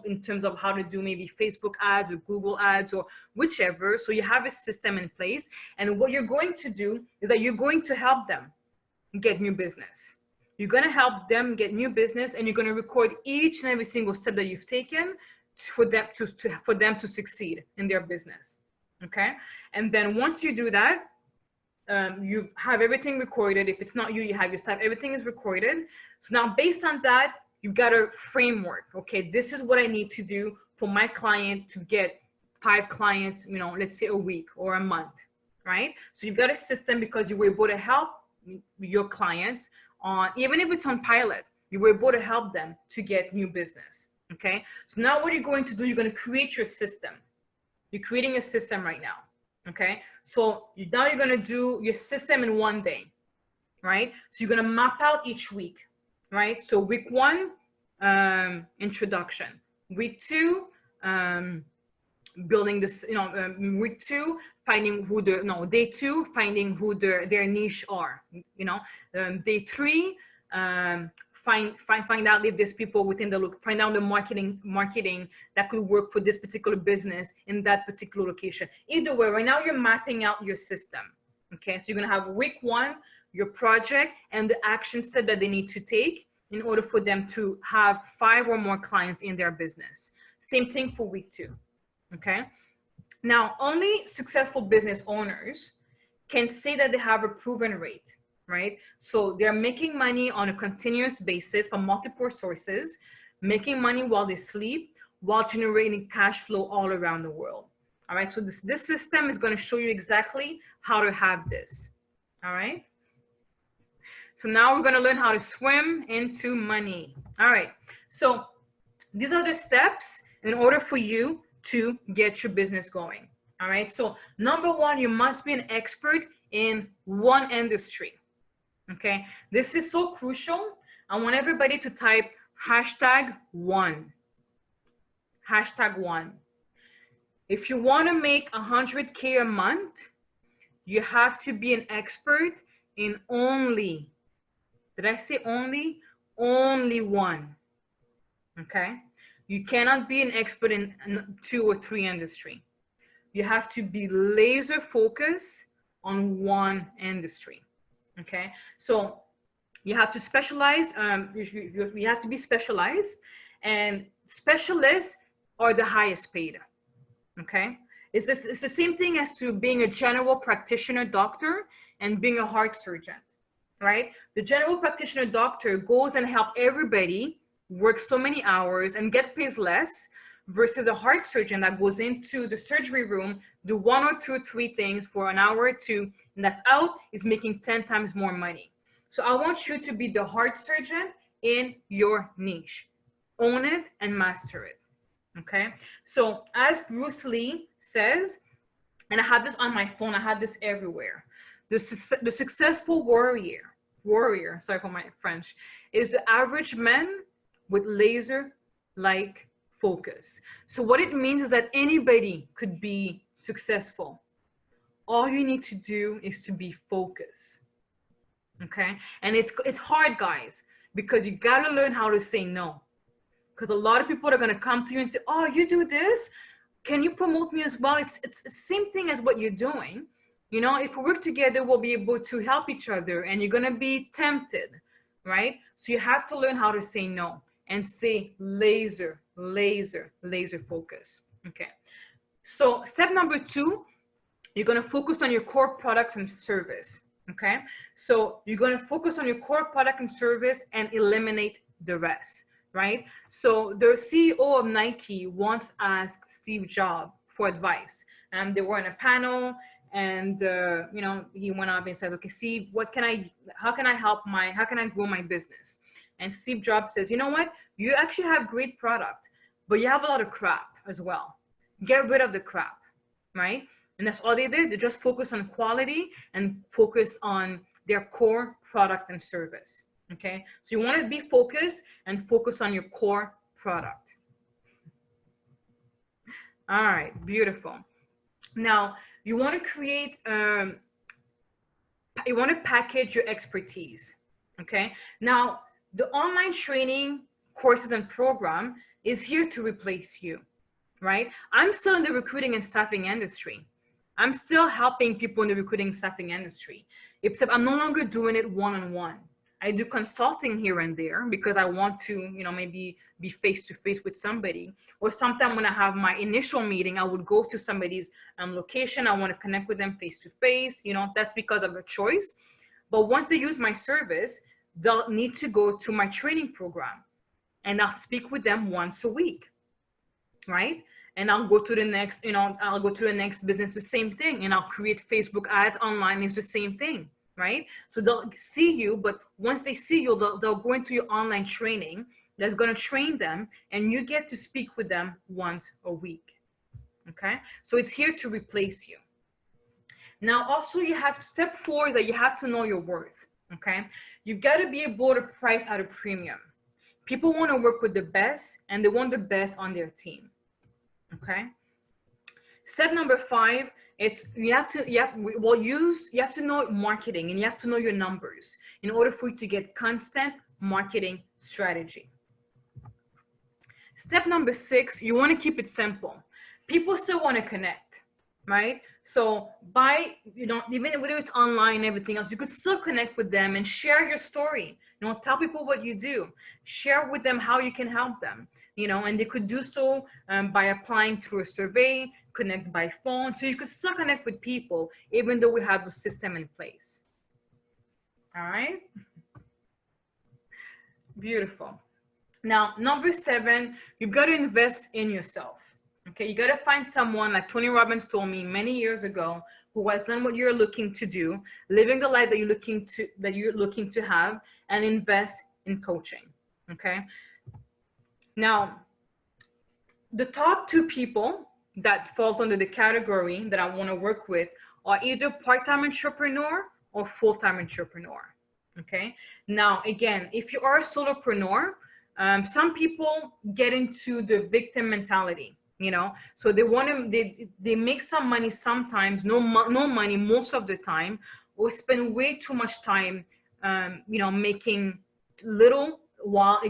in terms of how to do maybe Facebook ads or Google ads or whichever. So you have a system in place, and what you're going to do is that you're going to help them get new business. You're going to help them get new business, and you're going to record each and every single step that you've taken for them to succeed in their business. Okay, and then once you do that, you have everything recorded. If it's not you, you have your staff. Everything is recorded. So now, based on that, you've got a framework. Okay, this is what I need to do for my client to get 5 clients. Let's say a week or a month, right? So you've got a system because you were able to help your clients on, even if it's on pilot, you were able to help them to get new business. Okay, so now what you're going to do, you're going to create your system. You're creating a system right now. Okay, so now you're going to do your system in one day, right? So you're going to map out each week, right? So week 1, introduction. Week 2, building this, week 2, finding who day 2, finding who their niche are, day 3, find out if there's people within the look, find out the marketing that could work for this particular business in that particular location. Either way, right now you're mapping out your system. Okay, so you're gonna have week 1, your project and the action set that they need to take in order for them to have 5 or more clients in their business. Same thing for week 2. Okay, now only successful business owners can say that they have a proven rate. Right? So they're making money on a continuous basis from multiple sources, making money while they sleep, while generating cash flow all around the world. All right. So this system is going to show you exactly how to have this. All right. So now we're going to learn how to swim into money. All right. So these are the steps in order for you to get your business going. All right. So number 1, you must be an expert in one industry. Okay, this is so crucial. I want everybody to type #1. #1. If you want to make 100K a month, you have to be an expert in only, did I say only? Only one. Okay? You cannot be an expert in 2 or 3 industry. You have to be laser focused on one industry. Okay? So you have to specialize. You have to be specialized, and specialists are the highest paid. Okay? It's the same thing as to being a general practitioner doctor and being a heart surgeon, right? The general practitioner doctor goes and help everybody work so many hours and get paid less, versus a heart surgeon that goes into the surgery room, do 1 or 2, 3 things for an hour or 2, and that's out, is making 10 times more money. So I want you to be the heart surgeon in your niche. Own it and master it. Okay? So as Bruce Lee says, and I have this on my phone, I have this everywhere. The successful warrior, sorry for my French, is the average man with laser-like focus. So what it means is that anybody could be successful. All you need to do is to be focused. Okay? And it's hard, guys, because you gotta learn how to say no. Because a lot of people are gonna come to you and say, oh, you do this? Can you promote me as well? It's the same thing as what you're doing. You know, if we work together, we'll be able to help each other, and you're gonna be tempted, right? So you have to learn how to say no and say laser focus. Okay. So step number 2, you're gonna focus on your core products and service. Okay. So you're gonna focus on your core product and service and eliminate the rest, right? So the CEO of Nike once asked Steve Jobs for advice. They were in a panel, and you know, he went up and said, okay, Steve, how can I grow my business? And Steve Jobs says, you know what? You actually have great product, but you have a lot of crap as well. Get rid of the crap, right? And that's all they did. They just focus on quality and focus on their core product and service. Okay, so you want to be focused and focus on your core product. All right, beautiful. Now you want to create, you want to package your expertise. Okay, now the online training courses and program is here to replace you, right? I'm still in the recruiting and staffing industry. I'm still helping people in the recruiting and staffing industry, except I'm no longer doing it one-on-one. I do consulting here and there because I want to, you know, maybe be face-to-face with somebody. Or sometimes when I have my initial meeting, I would go to somebody's location. I want to connect with them face-to-face. You know, that's because of a choice. But once they use my service, they'll need to go to my training program, and I'll speak with them once a week, right? And I'll go to the next, you know, I'll go to the next business, the same thing. And I'll create Facebook ads online. It's the same thing. Right? So they'll see you, but once they see you, they'll go into your online training that's going to train them, and you get to speak with them once a week. Okay? So it's here to replace you. Now, also you have step 4 that you have to know your worth. Okay? You've got to be able to price at a premium. People want to work with the best, and they want the best on their team. Okay? Step number 5, you have to know marketing, and you have to know your numbers in order for you to get constant marketing strategy. Step number 6, you want to keep it simple. People still want to connect, right? So even whether it's online and everything else, you could still connect with them and share your story. You know, tell people what you do, share with them how you can help them. You know, and they could do so by applying through a survey, connect by phone. So you could still connect with people, even though we have a system in place. All right. Beautiful. Now, number 7, you've got to invest in yourself. Okay. You got to find someone, like Tony Robbins told me many years ago, who has done what you're looking to do, living the life that you're looking to have, and invest in coaching. Okay. Now, the top 2 people that falls under the category that I want to work with are either part-time entrepreneur or full-time entrepreneur. Okay. Now, again, if you are a solopreneur, some people get into the victim mentality. you know. So they want to, they make some money sometimes, no money most of the time, or spend way too much time, you know, making little while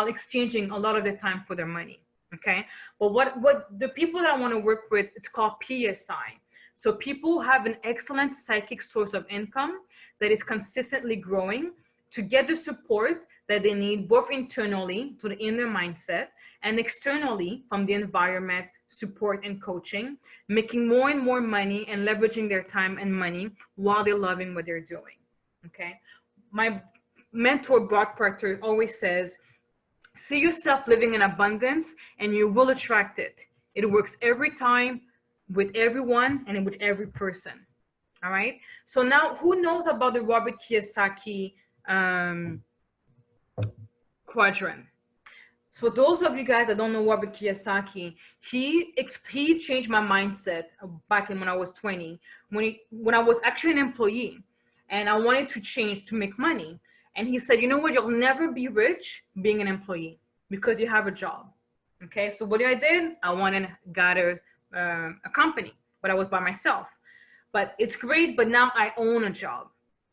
exchanging a lot of the time for their money. Okay. But what the people that I want to work with, it's called PSI. So people have an excellent psychic source of income that is consistently growing to get the support that they need, both internally to the inner mindset and externally from the environment, support and coaching, making more and more money and leveraging their time and money while they're loving what they're doing. Okay. My mentor, Brock Proctor, always says, see yourself living in abundance and you will attract it. It works every time, with everyone, and with every person. All right. So now, who knows about the Robert Kiyosaki quadrant? So those of you guys that don't know Robert Kiyosaki, he changed my mindset back in when I was 20, when I was actually an employee, and I wanted to change to make money. And he said, you know what, you'll never be rich being an employee because you have a job. Okay, so what I did, I went and got a company, but I was by myself. But it's great, but now I own a job,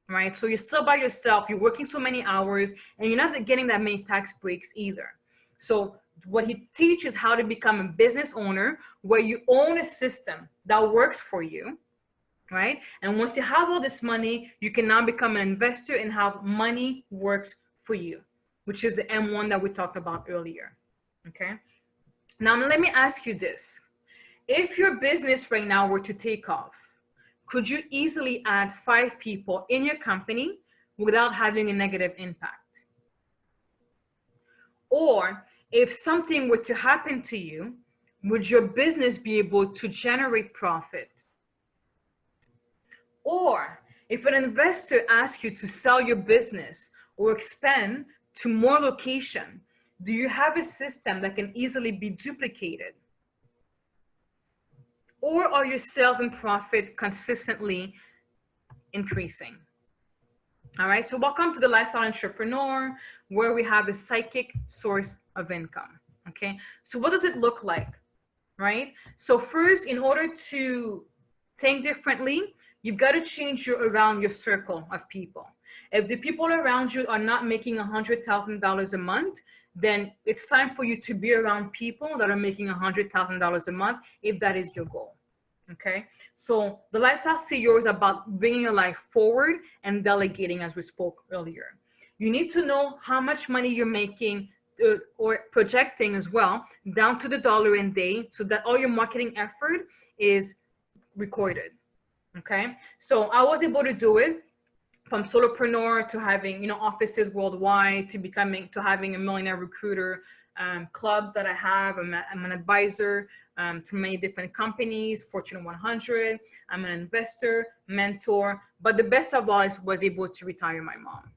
right? So you're still by yourself, you're working so many hours, and you're not getting that many tax breaks either. So what he teaches how to become a business owner where you own a system that works for you, right? And once you have all this money, you can now become an investor in how money works for you, which is the M1 that we talked about earlier, okay? Now, let me ask you this. If your business right now were to take off, could you easily add 5 people in your company without having a negative impact? Or if something were to happen to you, would your business be able to generate profit? Or if an investor asks you to sell your business or expand to more location, do you have a system that can easily be duplicated? Or are your sales and profit consistently increasing? All right, so welcome to the Lifestyle Entrepreneur, where we have a psychic source of income. Okay, so what does it look like, right? So first, in order to think differently, you've got to change around your circle of people. If the people around you are not making $100,000 a month, then it's time for you to be around people that are making $100,000 a month, if that is your goal. Okay, so the Lifestyle CEO is about bringing your life forward and delegating, as we spoke earlier. You need to know how much money you're making or projecting as well, down to the dollar and day, so that all your marketing effort is recorded. Okay, so I was able to do it from solopreneur to having, you know, offices worldwide, to having a millionaire recruiter clubs that I have. I'm an advisor to many different companies, Fortune 100. I'm an investor, mentor, but the best of all is was able to retire my mom.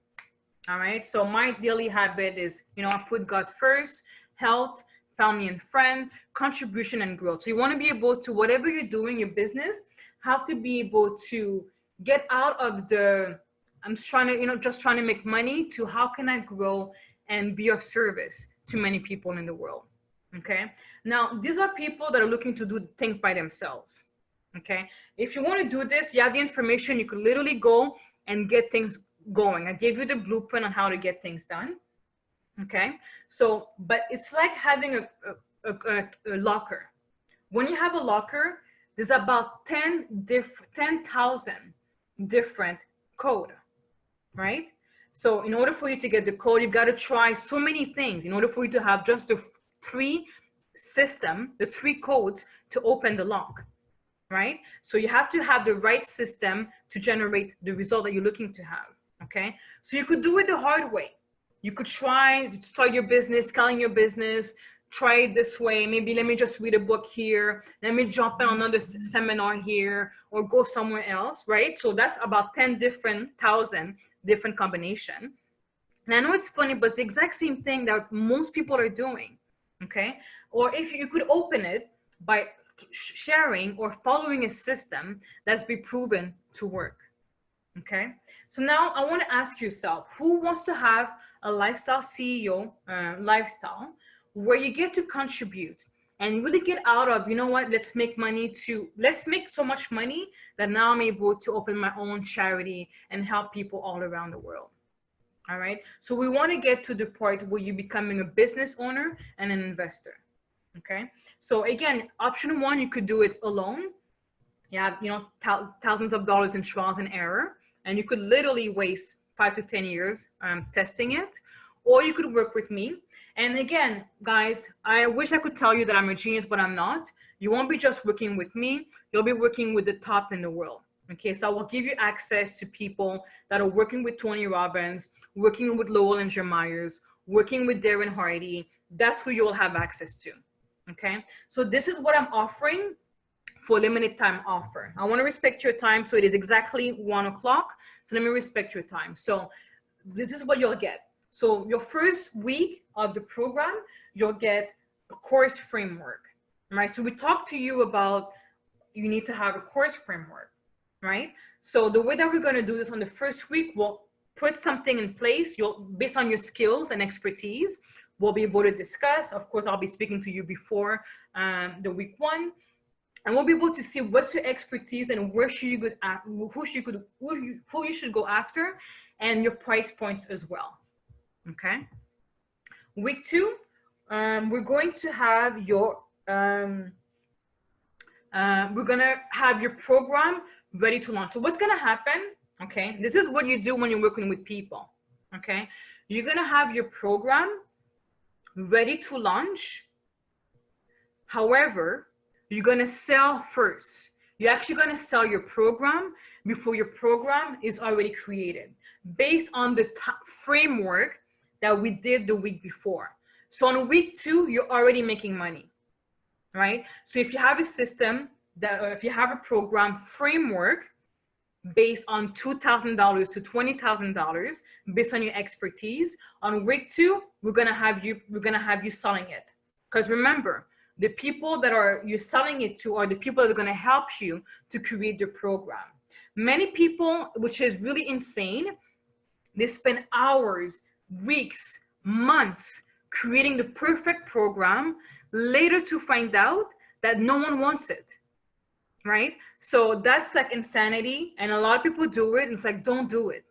All right. So my daily habit is, you know, I put God first, health, family and friend, contribution and growth. So you want to be able to, whatever you're doing, your business, have to be able to get out of the, I'm trying to, you know, just trying to make money, to how can I grow and be of service to many people in the world. Okay. Now, these are people that are looking to do things by themselves. Okay. If you want to do this, you have the information, you could literally go and get things going. I gave you the blueprint on how to get things done. Okay. So, but it's like having a locker. When you have a locker, there's about 10,000 different code, right? So in order for you to get the code, you've got to try so many things in order for you to have just the 3 codes to open the lock, right? So you have to have the right system to generate the result that you're looking to have, okay? So you could do it the hard way. You could try to start your business, scaling your business, try it this way. Maybe let me just read a book here. Let me jump on another seminar here, or go somewhere else, right? So that's about 10,000 different combination. And I know it's funny, but it's the exact same thing that most people are doing, okay? Or if you could open it by sharing or following a system that's been proven to work, okay? So now I want to ask yourself, who wants to have a lifestyle CEO lifestyle where you get to contribute and really get out of, you know what, let's make so much money that now I'm able to open my own charity and help people all around the world. All right. So we want to get to the part where you're becoming a business owner and an investor. Okay. So again, option one, you could do it alone. You have, thousands of dollars in trials and error, and you could literally waste 5 to 10 years testing it, or you could work with me. And again, guys, I wish I could tell you that I'm a genius, but I'm not. You won't be just working with me. You'll be working with the top in the world. Okay, so I will give you access to people that are working with Tony Robbins, working with Lowell and Myers, working with Darren Hardy. That's who you'll have access to. Okay, so this is what I'm offering for limited time offer. I want to respect your time. So it is exactly 1 o'clock. So let me respect your time. So this is what you'll get. So your first week of the program, you'll get a course framework, right? So we talked to you about, you need to have a course framework, right? So the way that we're going to do this on the first week, we'll put something in place. Based on your skills and expertise, we'll be able to discuss. Of course, I'll be speaking to you before the week one. And we'll be able to see what's your expertise and where should you go at, who you should go after, and your price points as well. Okay. Week two, we're going to have your program ready to launch. So what's gonna happen? Okay, this is what you do when you're working with people. Okay, you're gonna have your program ready to launch. However, you're going to sell first. You're actually going to sell your program before your program is already created, based on the framework that we did the week before. So on week two, you're already making money, right? So if you have a system if you have a program framework based on $2,000 to $20,000, based on your expertise, on week two, we're going to have you selling it. Because remember, the people that you're selling it to are the people that are going to help you to create the program. Many people, which is really insane, they spend hours, weeks, months creating the perfect program, later to find out that no one wants it, right? So that's like insanity. And a lot of people do it. And it's like, don't do it.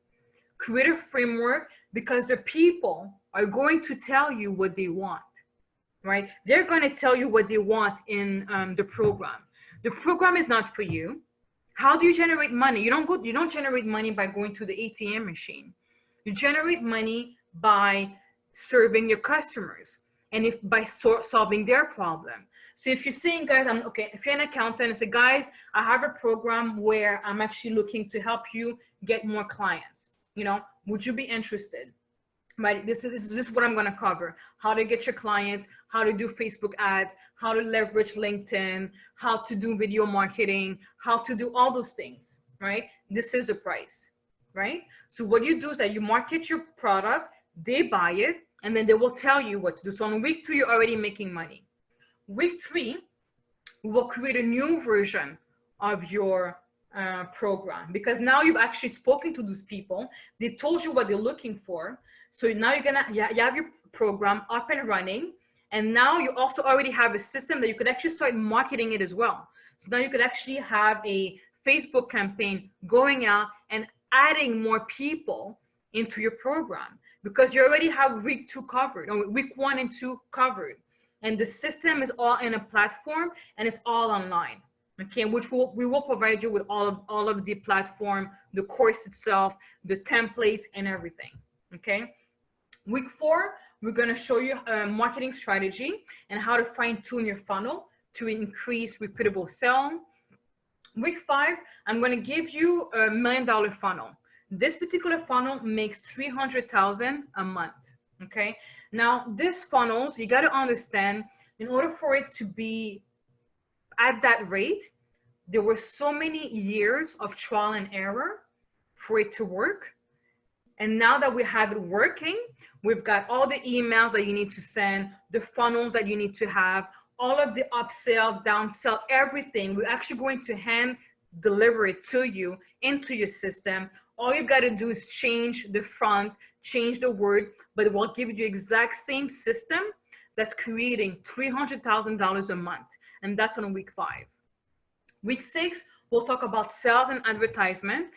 Create a framework, because the people are going to tell you what they want. Right? They're going to tell you what they want in the program. The program is not for you. How do you generate money? You don't generate money by going to the ATM machine. You generate money by serving your customers and by solving their problem. So if you're saying, guys, if you're an accountant and say, guys, I have a program where I'm actually looking to help you get more clients. Would you be interested? Right, this is what I'm going to cover: how to get your clients, how to do Facebook ads, how to leverage LinkedIn, how to do video marketing, how to do all those things, right? This is the price, right? So what you do is that you market your product, they buy it, and then they will tell you what to do. So on week two, you're already making money. Week three, we will create a new version of your program, because now you've actually spoken to those people. They told you what they're looking for. So now you have your program up and running, and now you also already have a system that you could actually start marketing it as well. So now you could actually have a Facebook campaign going out and adding more people into your program, because you already have week two covered, or week 1 and 2 covered, and the system is all in a platform and it's all online. Okay, which we will provide you with all of the platform, the course itself, the templates, and everything. Okay. Week 4, we're going to show you a marketing strategy and how to fine tune your funnel to increase repeatable sale. Week 5, I'm going to give you $1 million funnel. This particular funnel makes $300,000 a month. Okay. Now this funnels, you got to understand, in order for it to be at that rate, there were so many years of trial and error for it to work. And now that we have it working, we've got all the emails that you need to send, the funnels that you need to have, all of the upsell, downsell, everything. We're actually going to hand deliver it to you into your system. All you got to do is change the front, change the word, but it will give you the exact same system that's creating $300,000 a month. And that's on week 5. Week 6, we'll talk about sales and advertisement.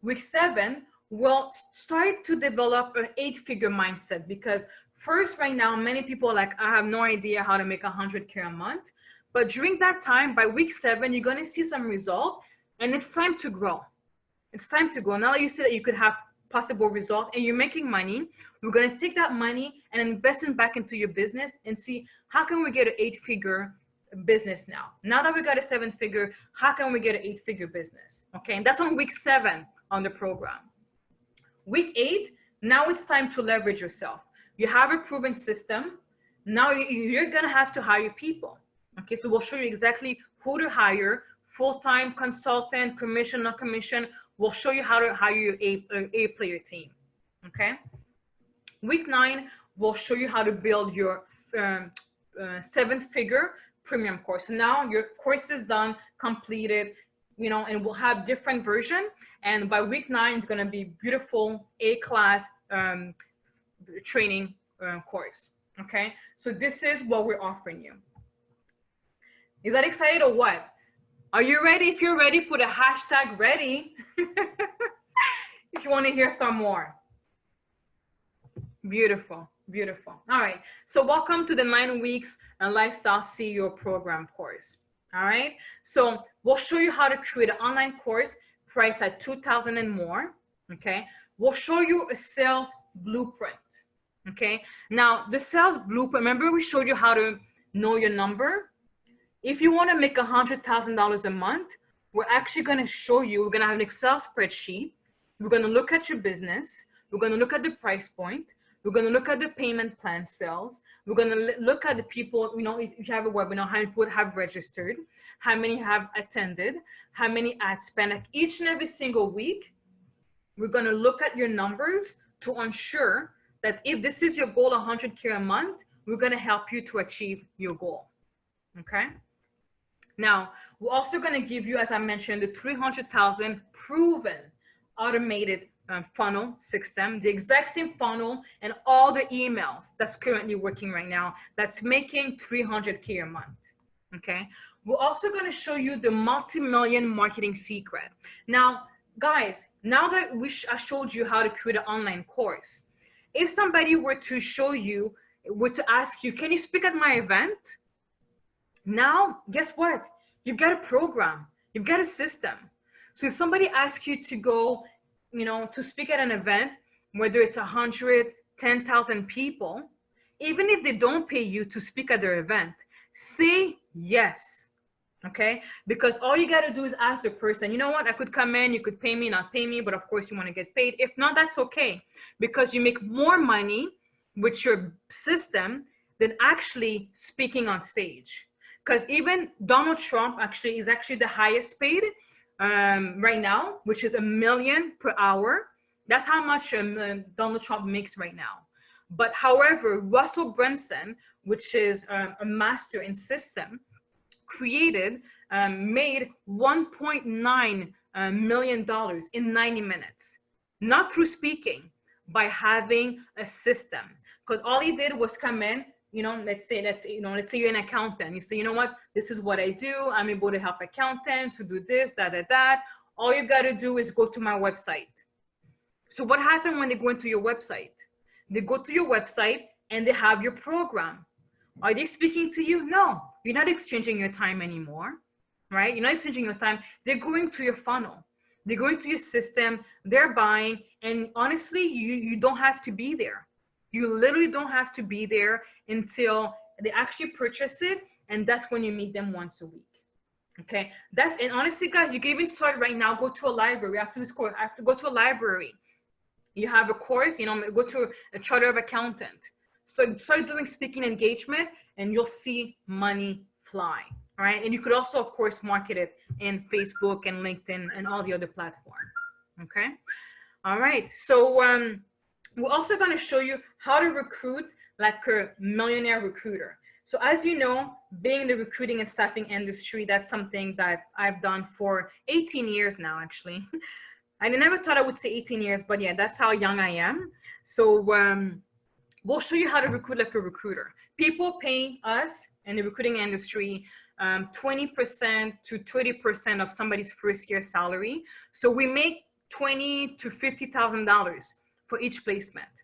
Week 7, we'll start to develop an 8-figure mindset, because first, right now, many people are like, I have no idea how to make 100K a month. But during that time, by week 7, you're going to see some result, and it's time to grow. It's time to grow. Now that you see that you could have possible result and you're making money, we're going to take that money and invest it back into your business and see how can we get an 8-figure business now. Now that we got a 7-figure, how can we get an 8-figure business? Okay, and that's on week 7 on the program. Week 8, now it's time to leverage yourself. You have a proven system. Now you're going to have to hire people. Okay, so we'll show you exactly who to hire, full-time, consultant, commission, not commission. We'll show you how to hire a player team. Okay. Week 9, we'll show you how to build your 7-figure premium course. So now your course is done, completed, you know, and we'll have different version. And by week 9, it's going to be beautiful A-class training course. Okay. So this is what we're offering you. Is that excited or what? Are you ready? If you're ready, put a hashtag ready. If you want to hear some more. Beautiful, beautiful. All right. So welcome to the 9 weeks lifestyle CEO program course. All right. So we'll show you how to create an online course priced at $2,000 and more. Okay. We'll show you a sales blueprint. Okay. Now the sales blueprint, remember we showed you how to know your number? If you want to make $100,000 a month, we're actually going to show you, we're going to have an Excel spreadsheet. We're going to look at your business. We're going to look at the price point. We're going to look at the payment plan sales. We're going to look at the people, you know, if you have a webinar, how many people have registered, how many have attended, how many ad spend. Like each and every single week, we're going to look at your numbers to ensure that if this is your goal, 100K a month, we're going to help you to achieve your goal. Okay. Now, we're also going to give you, as I mentioned, the 300,000 proven automated funnel system, the exact same funnel and all the emails that's currently working right now, that's making 300K a month. Okay. We're also going to show you the multi-million marketing secret. Now, guys, now that I showed you how to create an online course, if somebody were to show you, were to ask you, can you speak at my event? Now, guess what? You've got a program, you've got a system. So if somebody asks you to go, you know, to speak at an event, whether it's 100, 10,000 people, even if they don't pay you to speak at their event, say yes, okay? Because all you got to do is ask the person, you know what, I could come in, you could pay me, not pay me, but of course you want to get paid. If not, that's okay, because you make more money with your system than actually speaking on stage. Because even Donald Trump actually is actually the highest paid right now, which is $1 million per hour. That's how much Donald Trump makes right now. But however, Russell Brunson, which is a master in system, made $1.9 million in 90 minutes, not through speaking, by having a system. Because all he did was come in, you know, let's say you're an accountant. You say, you know what, this is what I do. I'm able to help accountants to do this, that. All you got to do is go to my website. So what happened when they go into your website? They go to your website and they have your program. Are they speaking to you? No, you're not exchanging your time anymore, right? You're not exchanging your time. They're going to your funnel. They're going to your system. They're buying. And honestly, you don't have to be there. You literally don't have to be there until they actually purchase it. And that's when you meet them once a week. Okay. And honestly, guys, you can even start right now, go to a library after this course. I have to go to a library. You have a course, you know, go to a charter of accountant. So start doing speaking engagement and you'll see money fly. All right. And you could also, of course, market it in Facebook and LinkedIn and all the other platforms. Okay. All right. So we're also going to show you how to recruit like a millionaire recruiter. So as you know, being in the recruiting and staffing industry, that's something that I've done for 18 years now, actually. I never thought I would say 18 years, but yeah, that's how young I am. So we'll show you how to recruit like a recruiter. People pay us in the recruiting industry 20% to 30% of somebody's first year salary. So we make $20,000 to $50,000 for each placement.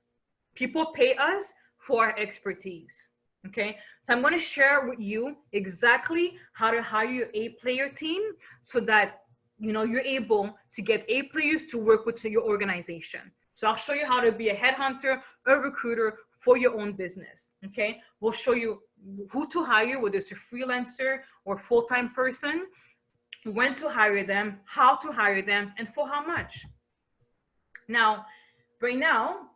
People pay us for our expertise. Okay, so I'm going to share with you exactly how to hire your A-player team so that you're able to get A-players to work with your organization. So I'll show you how to be a headhunter, a recruiter for your own business. Okay, we'll show you who to hire, whether it's a freelancer or full-time person, when to hire them, how to hire them, and for how much. Now, right now,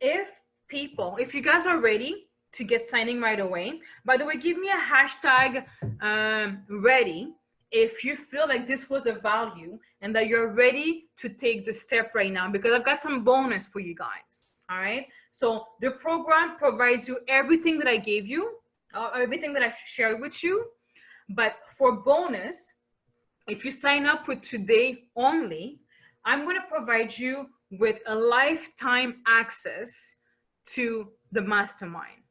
if you guys are ready to get signing right away, by the way, give me a hashtag ready if you feel like this was a value and that you're ready to take the step right now, because I've got some bonus for you guys. All right, so the program provides you everything that I gave you, everything that I've shared with you, but for bonus, if you sign up with today only, I'm going to provide you with a lifetime access to the mastermind.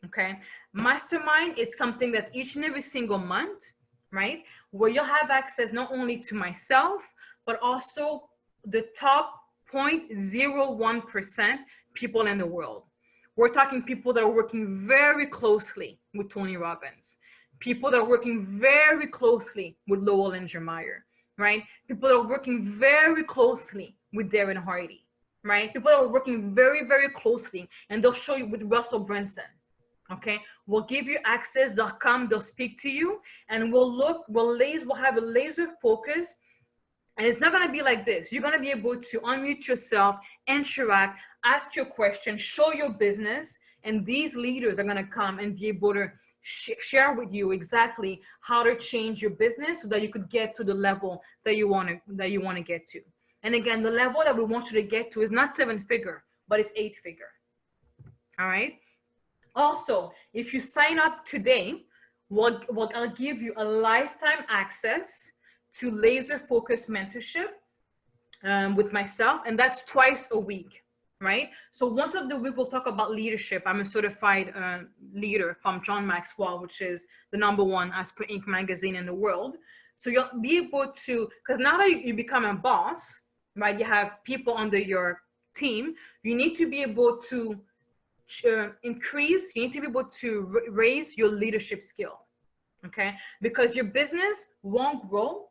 Okay, mastermind is something that each and every single month, right, where you'll have access not only to myself, but also the top 0.01% people in the world. We're talking people that are working very closely with Tony Robbins, people that are working very closely with Lowell and Jeremiah, right? People that are working very closely with Darren Hardy, right? People that are working very, very closely, and they'll show you with Russell Brunson. Okay, we'll give you access. They'll come, they'll speak to you, and we'll have a laser focus. And it's not going to be like this. You're going to be able to unmute yourself, interact, ask your question, show your business, and these leaders are going to come and be able to share with you exactly how to change your business so that you could get to the level that you want to get to. And again, the level that we want you to get to is not 7-figure, but it's 8-figure. All right. Also, if you sign up today, I'll give you a lifetime access to laser focused mentorship with myself, and that's twice a week, right? So once of the week, we'll talk about leadership. I'm a certified leader from John Maxwell, which is the #1 as per Inc. magazine in the world. So you'll be able to, because now that you become a boss, right? You have people under your team. You need to be able to you need to be able to raise your leadership skill, okay? Because your business won't grow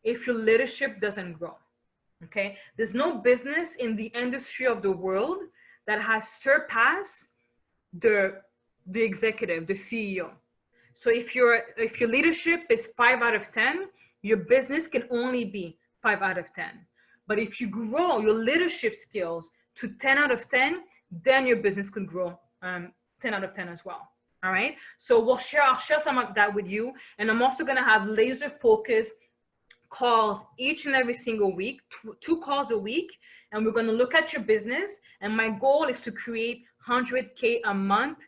if your leadership doesn't grow, okay? There's no business in the industry of the world that has surpassed the executive, the CEO. So if your leadership is 5 out of 10, your business can only be 5 out of 10. But if you grow your leadership skills to 10 out of 10, then your business could grow 10 out of 10 as well. All right. So I'll share some of that with you. And I'm also going to have laser focused calls each and every single week, 2 calls a week. And we're going to look at your business. And my goal is to create 100K a month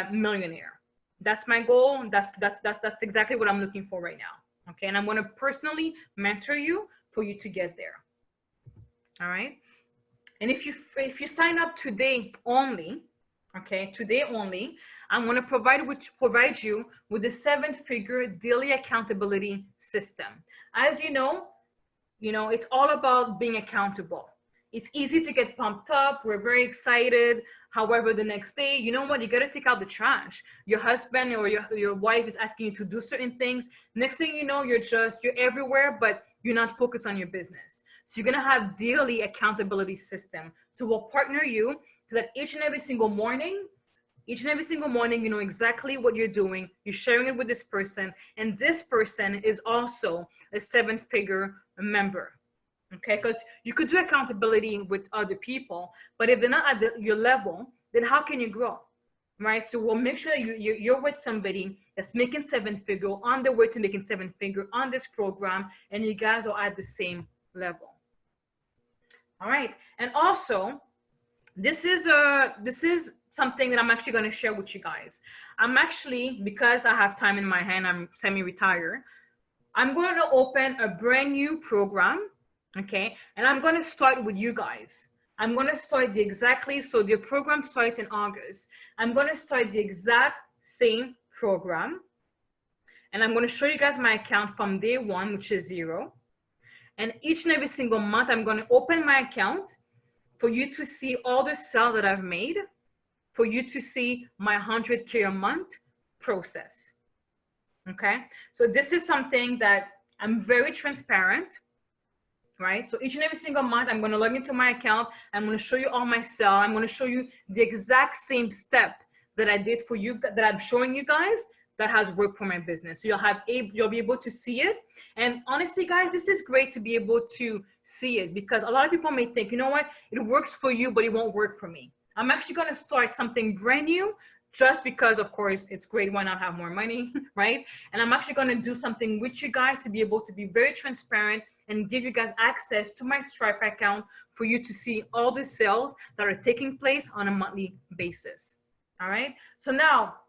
millionaire. That's my goal. That's exactly what I'm looking for right now. Okay. And I'm going to personally mentor you for you to get there. All right. And if you sign up today only, okay, today only, I'm going to provide you with the 7-figure daily accountability system. As you know, it's all about being accountable. It's easy to get pumped up. We're very excited. However, the next day, you know what? You got to take out the trash. Your husband or your wife is asking you to do certain things. Next thing you know, you're everywhere, but you're not focused on your business. So you're going to have daily accountability system. So we'll partner you so that each and every single morning, you know exactly what you're doing. You're sharing it with this person. And this person is also a 7-figure member. Okay, because you could do accountability with other people, but if they're not at your level, then how can you grow? Right? So we'll make sure that you're with somebody that's making 7-figure, on the way to making 7-figure on this program, and you guys are at the same level. All right. And also, this is something that I'm actually going to share with you guys. I'm actually, because I have time in my hand, I'm semi-retired, I'm going to open a brand new program, okay? And I'm going to start with you guys. I'm going to start so the program starts in August. I'm going to start the exact same program. And I'm going to show you guys my account from day one, which is 0. And each and every single month, I'm going to open my account for you to see all the sales that I've made, for you to see my 100K a month process. Okay. So this is something that I'm very transparent, right? So each and every single month, I'm going to log into my account. I'm going to show you all my sales. I'm going to show you the exact same step that I did for you, that I'm showing you guys, that has worked for my business. So you'll be able to see it. And honestly, guys, this is great to be able to see it, because a lot of people may think, you know what, it works for you, but it won't work for me. I'm actually going to start something brand new, just because, of course, it's great. Why not have more money, right? And I'm actually going to do something with you guys to be able to be very transparent and give you guys access to my Stripe account for you to see all the sales that are taking place on a monthly basis. All right. So now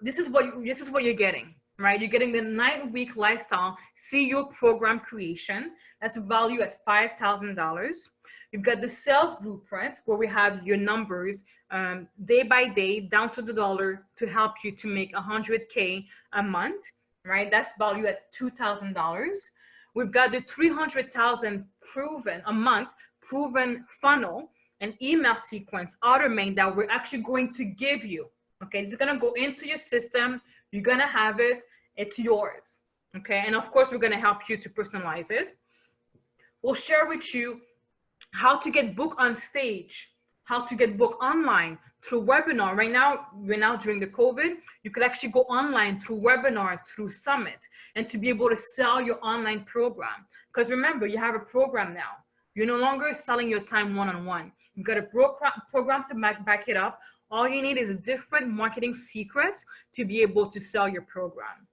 this is what you're getting, right? You're getting the 9-week lifestyle CEO program creation. That's valued at $5,000. You've got the sales blueprint, where we have your numbers day by day, down to the dollar, to help you to make 100K a month, right? That's valued at $2,000. We've got the 300,000 proven funnel and email sequence automate that we're actually going to give you. Okay, it's gonna go into your system. You're gonna have it. It's yours. Okay, and of course, we're gonna help you to personalize it. We'll share with you how to get booked on stage, how to get booked online through webinar. Right now during the COVID, you could actually go online through webinar, through Summit, and to be able to sell your online program. Because remember, you have a program now. You're no longer selling your time one-on-one. You've got a program to back it up. All you need is different marketing secrets to be able to sell your program.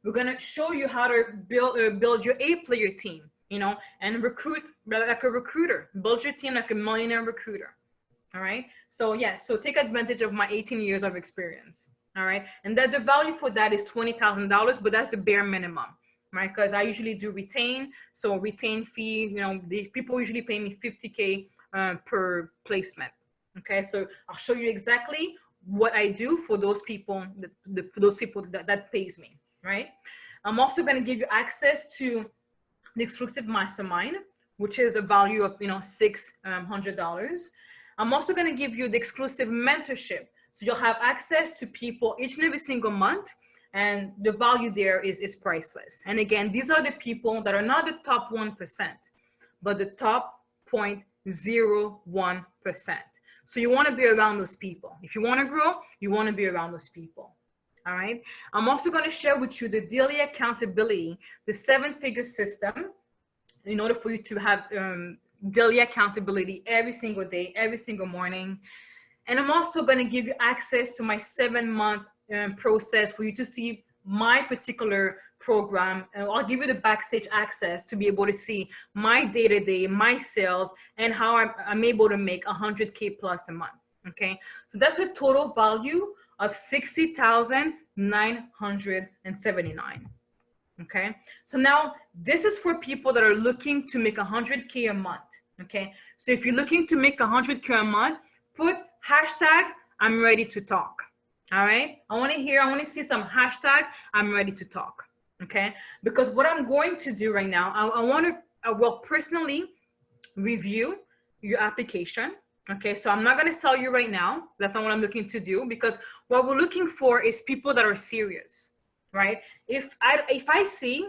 We're gonna show you how to build your A-player team, you know, and recruit like a recruiter. Build your team like a millionaire recruiter. All right. So yeah, so take advantage of my 18 years of experience. All right. And that the value for that is $20,000, but that's the bare minimum, right? Because I usually do retain. So retain fee, you know, the people usually pay me $50K per placement. Okay, so I'll show you exactly what I do for those people, that pays me, right? I'm also going to give you access to the exclusive mastermind, which is a value of, you know, $600. I'm also going to give you the exclusive mentorship, so you'll have access to people each and every single month, and the value there is priceless. And again, these are the people that are not the top 1%, but the top 0.01%. So you want to be around those people. If you want to grow, you want to be around those people. All right. I'm also going to share with you the daily accountability, the 7-figure system, in order for you to have daily accountability every single day, every single morning. And I'm also going to give you access to my 7-month process for you to see my particular program. And I'll give you the backstage access to be able to see my day-to-day, my sales, and how I'm able to make 100K plus a month. Okay, so that's a total value of $60,979. Okay, so now this is for people that are looking to make 100K a month. Okay, so if you're looking to make 100K a month, put hashtag I'm ready to talk. All right, I want to see some hashtag I'm ready to talk. Okay, because what I'm going to do right now, I will personally review your application. Okay, so I'm not going to sell you right now. That's not what I'm looking to do, because what we're looking for is people that are serious, right? If I see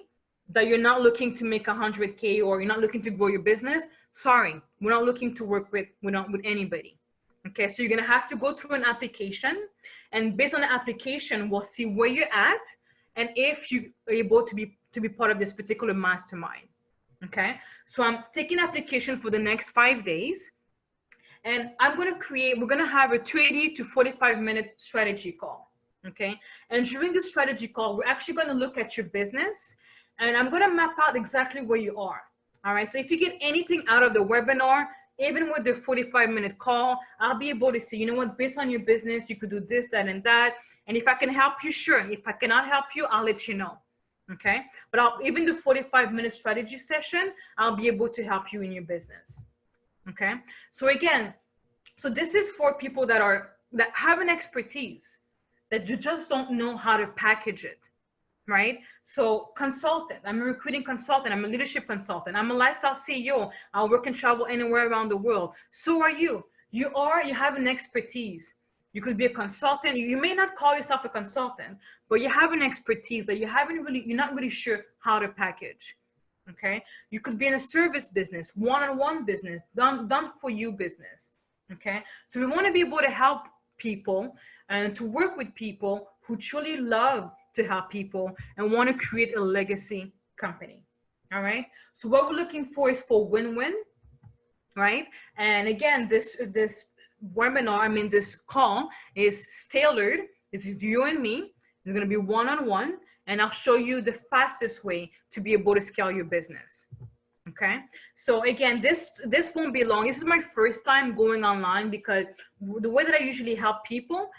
that you're not looking to make 100K, or you're not looking to grow your business, sorry, we're not looking to work with anybody. Okay, so you're going to have to go through an application, and based on the application, we'll see where you're at and if you are able to be part of this particular mastermind. Okay, so I'm taking application for the next 5 days, and we're going to have a 30 to 45-minute strategy call. Okay, and during the strategy call, we're actually going to look at your business, and I'm going to map out exactly where you are. All right, so if you get anything out of the webinar, even with the 45-minute call, I'll be able to see, you know what, based on your business, you could do this, that, and that. And if I can help you, sure. If I cannot help you, I'll let you know. Okay, but even the 45-minute strategy session, I'll be able to help you in your business. Okay. So again, so this is for people that have an expertise that you just don't know how to package it, right? So consultant, I'm a recruiting consultant, I'm a leadership consultant, I'm a lifestyle CEO. I work and travel anywhere around the world. So are you. You have an expertise. You could be a consultant. You may not call yourself a consultant, but you have an expertise that you're not really sure how to package. Okay. You could be in a service business, one-on-one business, done for you business. Okay. So we want to be able to help people and to work with people who truly love to help people and want to create a legacy company. All right. So what we're looking for is for win-win, right? And again, this webinar, this call is tailored. It's you and me. It's going to be one-on-one, and I'll show you the fastest way to be able to scale your business. Okay. So again, this won't be long. This is my first time going online because the way that I usually help people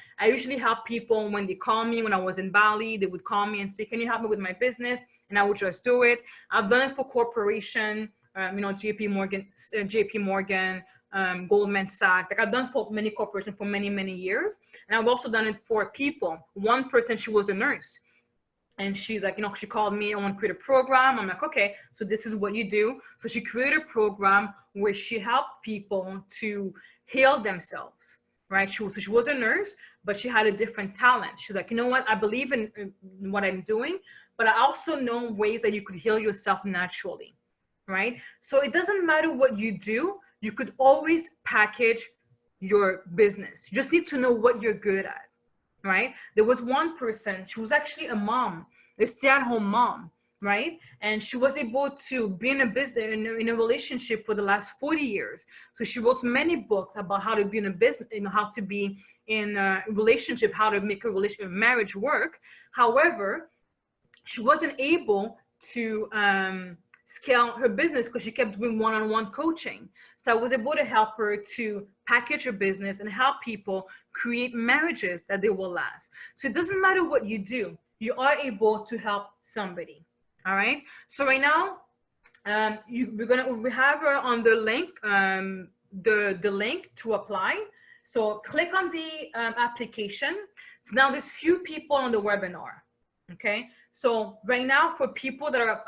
when they call me. When I was in Bali, they would call me and say, can you help me with my business? And I would just do it. I've done it for corporation, JP Morgan, Goldman Sachs. Like I've done for many corporations for many, many years. And I've also done it for people. One person, she was a nurse. And she's like, she called me, I want to create a program. I'm like, okay, so this is what you do. So she created a program where she helped people to heal themselves, right? She was a nurse, but she had a different talent. She's like, you know what? I believe in what I'm doing, but I also know ways that you could heal yourself naturally, right? So it doesn't matter what you do. You could always package your business. You just need to know what you're good at. Right? There was one person, she was actually a mom, a stay-at-home mom, right? And she was able to be in a business, in a relationship for the last 40 years. So she wrote many books about how to be in a business, how to be in a relationship, how to make a marriage work. However, she wasn't able to scale her business because she kept doing one-on-one coaching. So I was able to help her to package her business and help people create marriages that they will last. So it doesn't matter what you do, you are able to help somebody. All right. So right now, we have her on the link, the link to apply. So click on the application. So now there's few people on the webinar. Okay. So right now, for people that are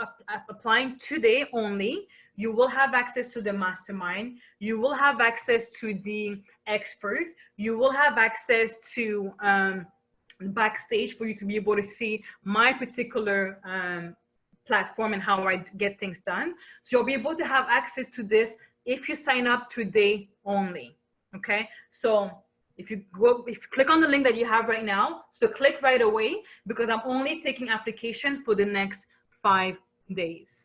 applying today only, you will have access to the mastermind. You will have access to the expert. You will have access to backstage for you to be able to see my particular platform and how I get things done. So you'll be able to have access to this if you sign up today only. Okay. So if you click on the link that you have right now, so click right away because I'm only taking application for the next 5 days.